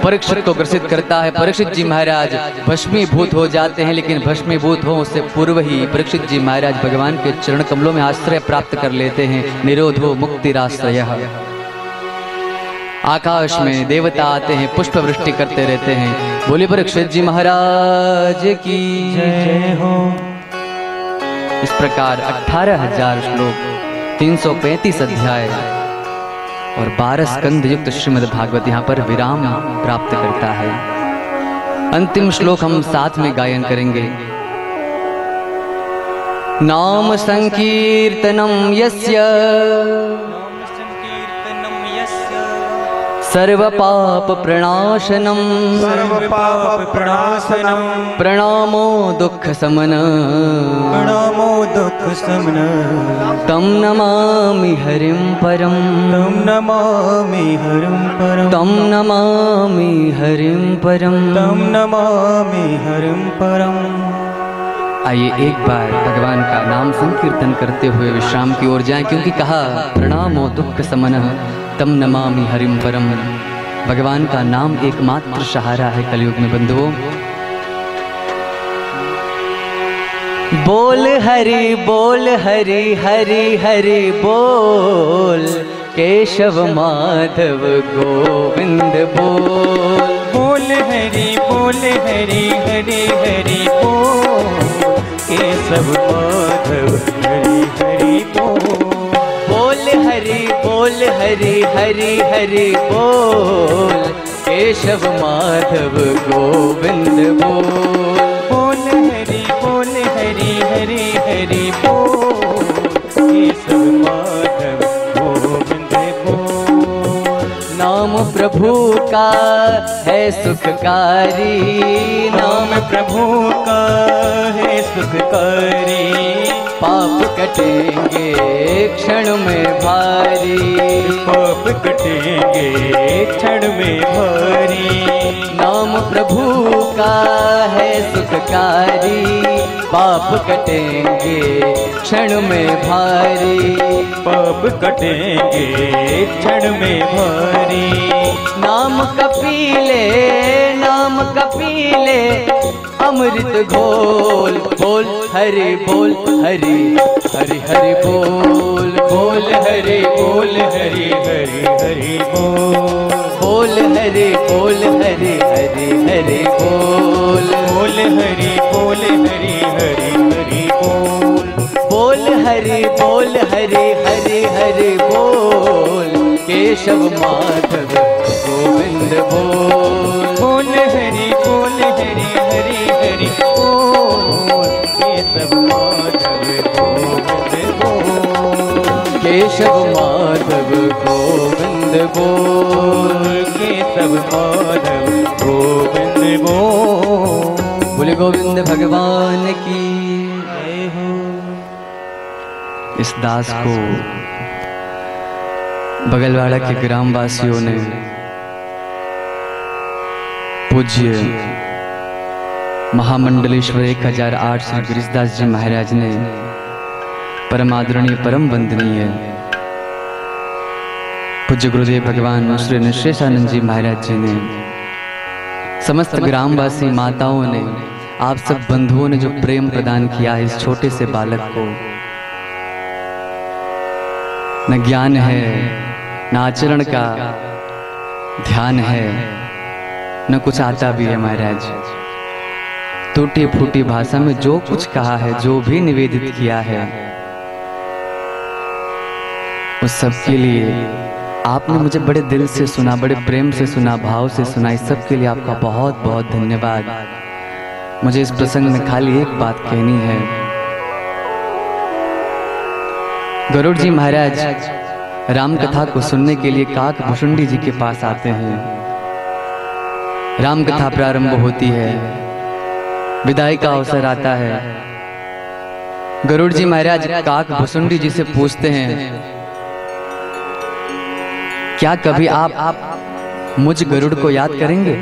S1: परीक्षित को ग्रसित करता है। परीक्षित जी महाराज भस्मीभूत हो जाते हैं, लेकिन भस्मीभूत हो उससे पूर्व ही परीक्षित जी महाराज भगवान के चरण कमलों में आश्रय प्राप्त कर लेते हैं। निरोधो मुक्तिराश्रयः। आकाश में देवता आते हैं, पुष्प वृष्टि करते रहते हैं। बोले परीक्षित जी महाराज की
S2: जय हो।
S1: इस प्रकार 18,000 श्लोक, 335 अध्याय और 12 स्कंद युक्त श्रीमद् भागवत यहाँ पर विराम प्राप्त करता है। अंतिम श्लोक हम साथ में गायन करेंगे। नाम संकीर्तनम यस्य सर्व पाप प्रणाशनम प्रणामो दुख समन तम नमामि हरिं परम तम नमामि हरिं परम। आइए एक बार भगवान का नाम संकीर्तन करते हुए विश्राम की ओर जाएं, क्योंकि कहा प्रणामो दुख समनः तम नमामि हरिं परम। भगवान का नाम एकमात्र सहारा है कलयुग में बंधुओं। बोल हरि बोल हरि हरि हरि बोल, केशव माधव गोविंद बोल।
S2: बोल हरि हरि हरि बोल, केशव माधव हरि हरि बोल।
S1: बोल हरि हरि हरि बोल, केशव माधव गोविंद बोल।
S2: बोल हरि हरि हरि बोल, केशव माधव गोविंद बोल।
S1: नाम प्रभु का है सुखकारी,
S2: नाम प्रभु का है सुखकारी।
S1: पाप कटेंगे क्षण में भारी,
S2: पाप कटेंगे क्षण में भारी।
S1: नाम प्रभु का है सुखकारी, पाप कटेंगे क्षण में भारी।
S2: पाप कटेंगे क्षण में भारी।
S1: नाम कपीले अमृत घोल। बोल हरि हरि हरि बोल। बोल हरि
S2: हरि हरि बोल।
S1: बोल हरि हरि हरि बोल।
S2: बोल हरि हरि हरि बोल।
S1: बोल हरि हरि हरि बोल, केशव माधव गोविंद बोल।
S2: बोल हरि हरि हरि बोल, केशव माधव गोविंद बोल।
S1: केशव माधव गोविंद बोल।
S2: केशव माधव गोविंद बोल।
S1: बोले गोविंद भगवान की
S2: जय हो।
S1: इस दास को बगलवाड़ा के ग्रामवासियों ने पूज्य महामंडलेश्वर 1008 श्री गिरिशदास जी महाराज ने परम आदरणीय परम वंदनीय पूज्य गुरुदेव भगवान श्री निशेषानंद जी महाराज जी ने, समस्त ग्रामवासी माताओं ने, आप सब बंधुओं ने जो प्रेम प्रदान किया है इस छोटे से बालक को। न ज्ञान है, न आचरण का ध्यान है, न कुछ आता भी है महाराज। टूटी फूटी भाषा में जो कुछ कहा है, जो भी निवेदित किया है, उस सब के लिए आपने मुझे बड़े दिल से सुना, बड़े प्रेम से सुना, भाव से सुना। इस सब के लिए आपका बहुत बहुत धन्यवाद। मुझे इस प्रसंग में खाली एक बात कहनी है। गरुड़ जी महाराज राम कथा को सुनने के लिए काक भुषुंडी जी के पास आते हैं। राम कथा प्रारंभ होती है, विदाई का अवसर आता है। गरुड़ जी महाराज काक भुषुंडी जी से पूछते हैं, क्या कभी आप मुझ गरुड़ को याद करेंगे?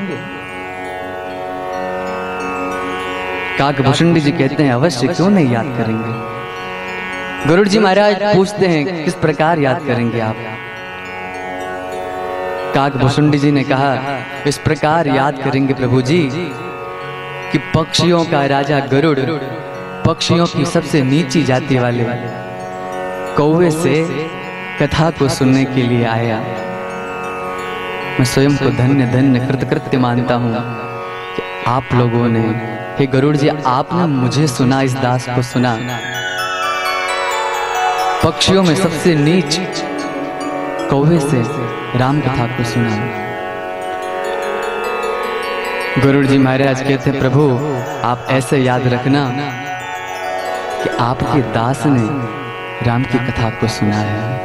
S1: काक भुषुंडी जी कहते हैं, अवश्य, क्यों नहीं याद करेंगे। गरुड़ जी महाराज पूछते हैं, किस प्रकार याद करेंगे आप? काक भुषुंडी जी ने कहा, इस प्रकार याद करेंगे प्रभु जी कि पक्षियों का राजा गरुड़ पक्षियों की सबसे नीची जाति वाले कौवे से कथा को सुनने के लिए आया। मैं स्वयं को धन्य धन्य कृतकृत्य मानता हूं कि आप लोगों ने, हे गरुड़ जी, आपने मुझे सुना, इस दास को सुना। पक्षियों में सबसे नीच कौवे से राम कथा को सुना। गरुड़ जी महाराज कहते, प्रभु आप ऐसे याद रखना कि आपके दास ने राम की कथा को सुना है।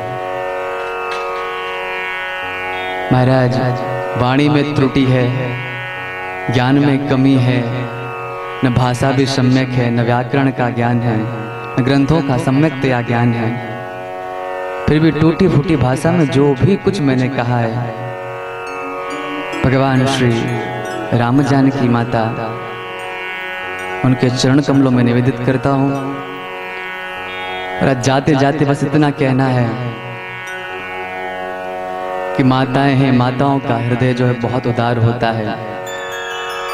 S1: महाराज, वाणी में त्रुटि है, ज्ञान में कमी है, न भाषा भी सम्यक है, न व्याकरण का ज्ञान है, न ग्रंथों का सम्यकतया ज्ञान है। फिर भी टूटी फूटी भाषा में जो भी कुछ मैंने कहा है, भगवान श्री राम जानकी माता उनके चरण कमलों में निवेदित करता हूं। और जाते जाते बस इतना कहना है कि माताएं हैं, माताओं का हृदय जो है बहुत उदार होता है।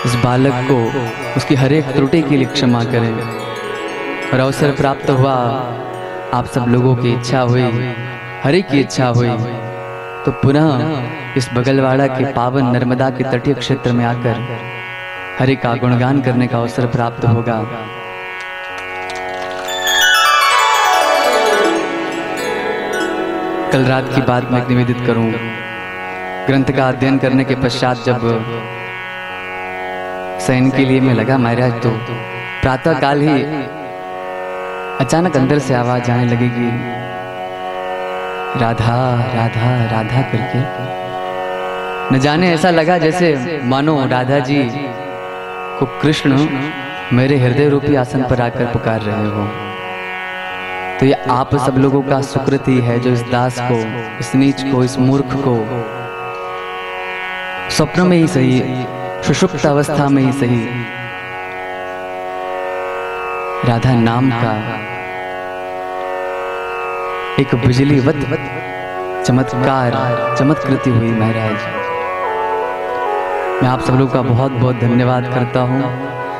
S1: इस बालक को उसकी हर एक त्रुटि के लिए क्षमा करें। और अवसर प्राप्त हुआ, आप सब लोगों की इच्छा हुई, हरि की इच्छा हुई, तो पुनः इस बगलवाड़ा के पावन नर्मदा के तटीय क्षेत्र में आकर हरि का गुणगान करने का अवसर प्राप्त होगा। कल रात की बात मैं निवेदित करूं। ग्रंथ का अध्ययन करने के पश्चात जब शयन के लिए मैं लगा महाराज, तो प्रातः काल ही अचानक अंदर से आवाज आने लगेगी, राधा राधा राधा करके। न जाने ऐसा लगा जैसे मानो राधा जी को कृष्ण मेरे हृदय रूपी आसन पर आकर पुकार रहे हो। तो ये आप सब लोगों का सुकृत ही है जो इस दास को, इस नीच को, इस मूर्ख को स्वप्न में ही सही, सुषुप्त अवस्था में ही सही, राधा नाम का एक बिजलीवत चमत्कार, चमत्कृति हुई। महाराज, मैं आप सब लोगों का बहुत बहुत धन्यवाद करता हूँ।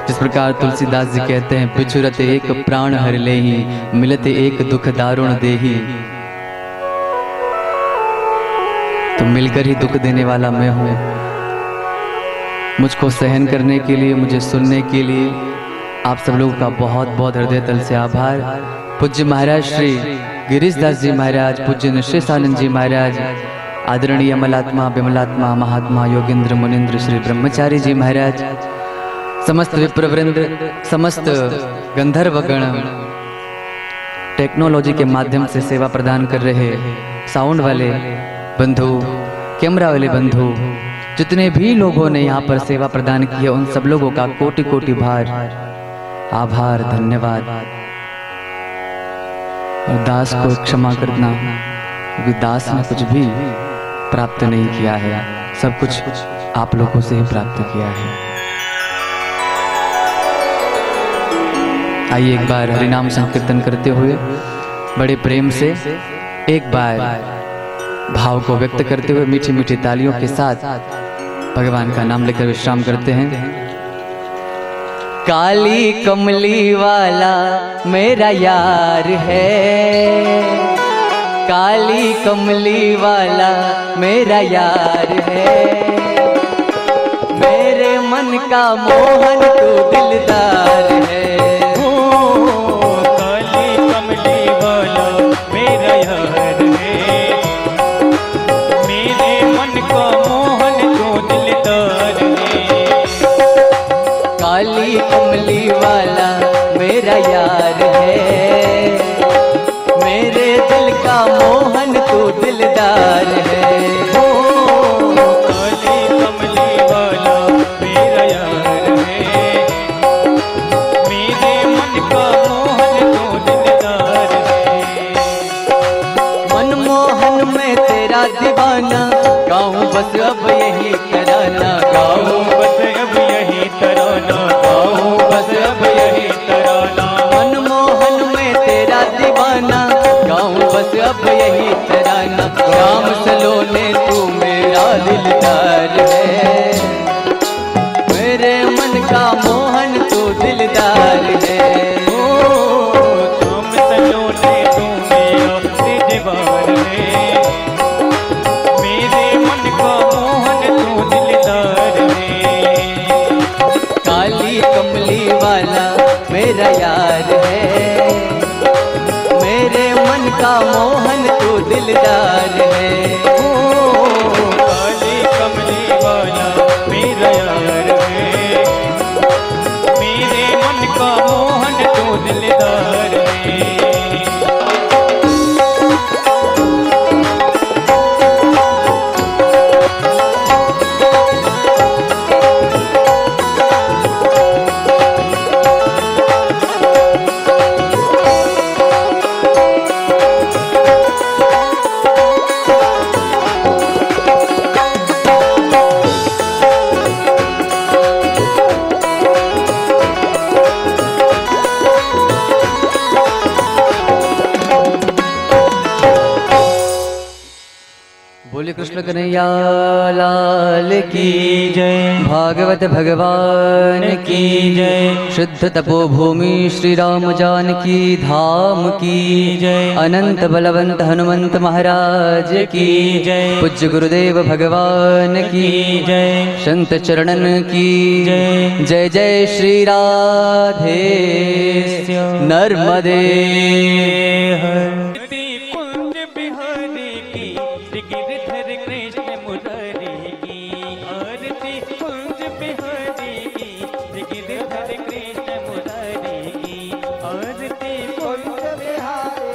S1: जिस प्रकार तुलसीदास जी कहते हैं, बिछुरत एक प्राण हर लेहि, मिलते एक दुख दारुण देहि। तो मिलकर ही दुख देने वाला मैं हूँ। मुझको सहन करने के लिए, मुझे सुनने के लिए आप सब लोगों का बहुत बहुत हृदय तल से आभार। पूज्य महाराज श्री गिरीश दास जी महाराज, पूज्य निश्चेशानंद जी महाराज, आदरणीय अमलात्मा विमलात्मा महात्मा योगेंद्र मुनिंद्र श्री ब्रह्मचारी जी महाराज, समस्त विप्रवृंद, समस्त गंधर्वगण, टेक्नोलॉजी के माध्यम से सेवा प्रदान कर रहे साउंड वाले बंधु, कैमरा वाले बंधु, जितने भी लोगों ने यहाँ पर सेवा प्रदान की है, उन सब लोगों का कोटि कोटि आभार, धन्यवाद। और दास को क्षमा करना, क्योंकि दास ने कुछ भी प्राप्त नहीं किया है, सब कुछ आप लोगों से ही प्राप्त किया है। आइए एक बार हरिनाम संकीर्तन करते हुए बड़े प्रेम से एक बार भाव को व्यक्त करते हुए मीठी मीठी तालियों के साथ भगवान का नाम लेकर विश्राम करते हैं। काली कमली वाला मेरा यार है, काली कमली वाला मेरा यार है, मेरे मन का मोहन तू दिलदार है।
S2: काली कमली वाला मेरा यार है, मेरे मन का मोहन तू दिलदार है।
S1: काली मेरे दिल का मोहन तू दिलदार है।
S2: काली कमली वाला मेरा यार है, मेरे मन का मोहन तू दिलदार है।
S1: मनमोहन में तेरा दीवाना, गाऊं बस अब यही तराना, गाऊं
S2: बस अब यही तराना, गाऊं बस अब यही तराना।
S1: मनमोहन में तेरा दीवाना, गाऊं बस अब यही तराना। श्याम सलोने तू मेरा दिलदार है, मेरे मन का मोहन तू दिलदार है।
S2: श्याम सलोने तू मेरा दिलदार है, मेरे मन का मोहन तू दिलदार है।
S1: काली कमली वाला मेरा यार है, मेरे मन का मोहन तू दिलदार है।
S2: काली कमली वाला मेरा यार है, मेरे मन का मोहन तू दिलदार है।
S1: बोले कृष्ण कन्हैया लाल की जय, भागवत भगवान की जय। शुद्ध तपोभूमि श्री राम जानकी धाम की जय। अनंत बलवंत हनुमंत महाराज की जय। पूज्य गुरुदेव भगवान की जय। संत चरणन की जय। जय जय श्री राधे नर्मदे हर।
S2: कुंज बिहारी की गिरधर कृष्ण मुरारी की आरती, कुंज बिहारी की गिरधर कृष्ण मुरारी की आरती, कुंज बिहारी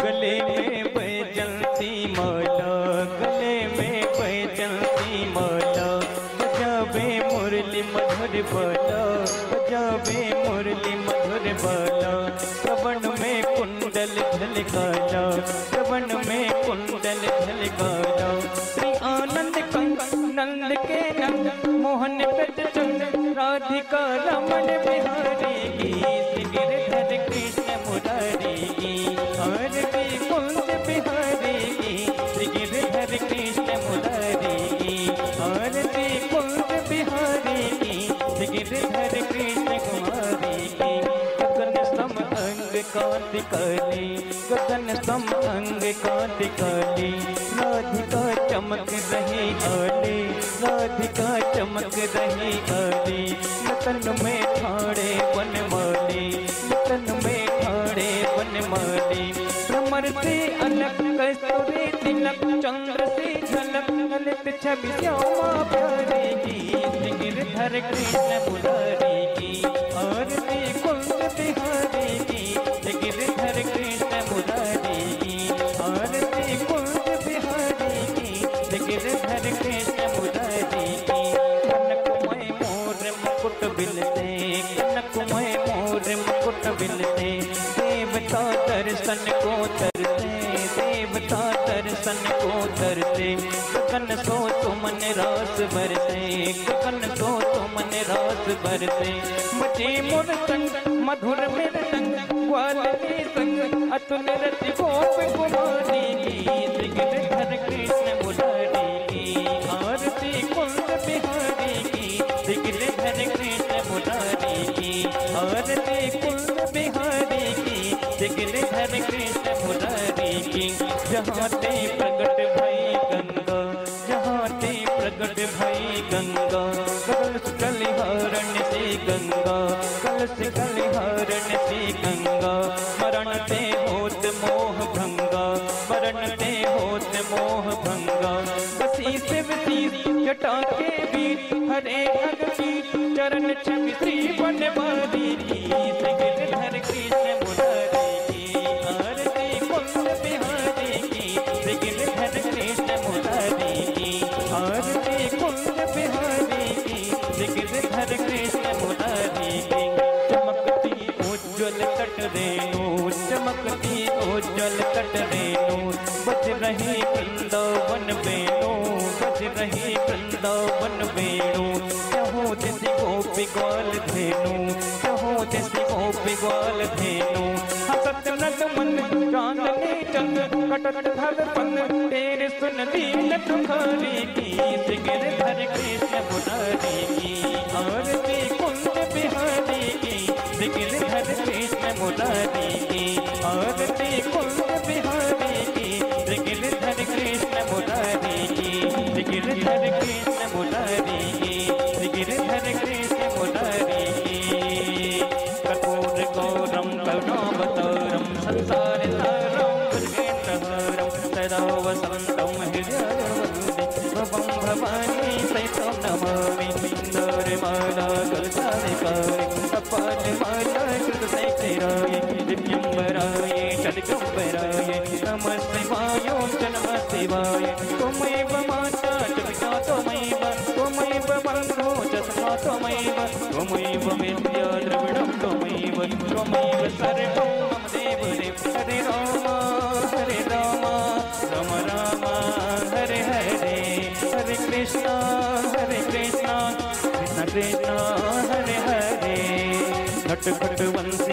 S2: गले में बजती माला, गले में बजती माला, बजावे मुरली मधुर बाला, बजावे मुरली मधुर बाला। श्रवण में कुंडल झलकाला, श्रवण में कुंडल झलकाला। श्री आनंद कंद नंद के नंद, मोहन व्रज चंद राधिका रमण बिहारी की श्री गिरधर कृष्ण मुरारी की आरती, कुंज बिहारी की श्री गिरधर कृष्ण मुरारी की आरती, कुंज बिहारी की श्री गिरधर कृष्ण कुमारी की। गगन सम अंग कांति काली, गगन सम अंग कांति काली, राधिका चमक रही आली, राधिका चमक रही आली। नतन में ठाड़े बनमाली, नतन में ठाड़े बनमाली। भ्रमर से अलग कस्तूरी तिलक, चंद्र से झलक ललित छवि श्यामा प्यारी की श्री गिरधर कृष्ण मुरारी की आरती, कुंज बिहारी की श्री गिरधर कृष्ण मुरारी की आरती, कुंज बिहारी की श्री गिरधर कृष्ण मुरारी की। कनकमय मोर मुकुट बिलते, कनकमय मोर मुकुट बिलते, देवता दर्शन को तरते, देवता दर्शन को तरते। गगन सो तुमन रास बरते, गगन सो तुमन रास बरते। बचे मोर संग मधुर मेरे संग, ग्वाल के संग अतुल रति गोप कुमारी की श्री गिरधर कृष्ण मुरारी की आरती, कुंज बिहारी की श्री गिरधर कृष्ण मुरारी की आरती, कुंज बिहारी की श्री गिरधर कृष्ण मुरारी की। जहाँ ते प्रगट भई गंगा, जहाँ ते प्रगट भई गंगा, कलश कलिहारण से गंगा, कलश कलिहारण से गंगा। मरण ते होत मोह भंगा, मरण ते होत मोह भंगा। बसी से बसीस जटा के बीच, हरे अग बीच चरण छवि श्री बनवारी की श्री गिरधर तट रेणु चमकती उज्जवल तट रेणु बज रही वृंदावन वेणु बज रही वृंदावन वेणु कहो जैसी गोपी ग्वाल धेनु कहो जैसी गोपी ग्वाल धेनु हसत नट मन चांदनी चंद कटत भर पन तेरे सुन लील तुम्हारी की गिरधर कृष्ण मुरारी की आरती कुंज बिहारी की गिरधर कृष्ण मुरारी की आरती कुंज बिहारी की गिरधर कृष्ण मुरारी की गिरधर कृष्ण मुरारी की गिरधर कृष्ण मुरारी की कर्पूर गौरम करुणावतारम संसार सारम भुजगेन्द्रहारम सदा वसंतम हृदयवन्दे भवं भवानी सहितं नमामि इंदोरमाला कलशाधिकारि अपाठमाला कृतशेखराय दिव्यंबराय षड्गंबराय नमः शिवाय नमः शिवाय त्वमेव माता च पिता त्वमेव बन्धो च सखा त्वमेव विद्या द्रविणं त्वमेव सर्वं मम देवदेव हरे राम राम राम हरे हरे हरे कृष्णा कृष्ण कृष्ण हरे हरे घट घट वंश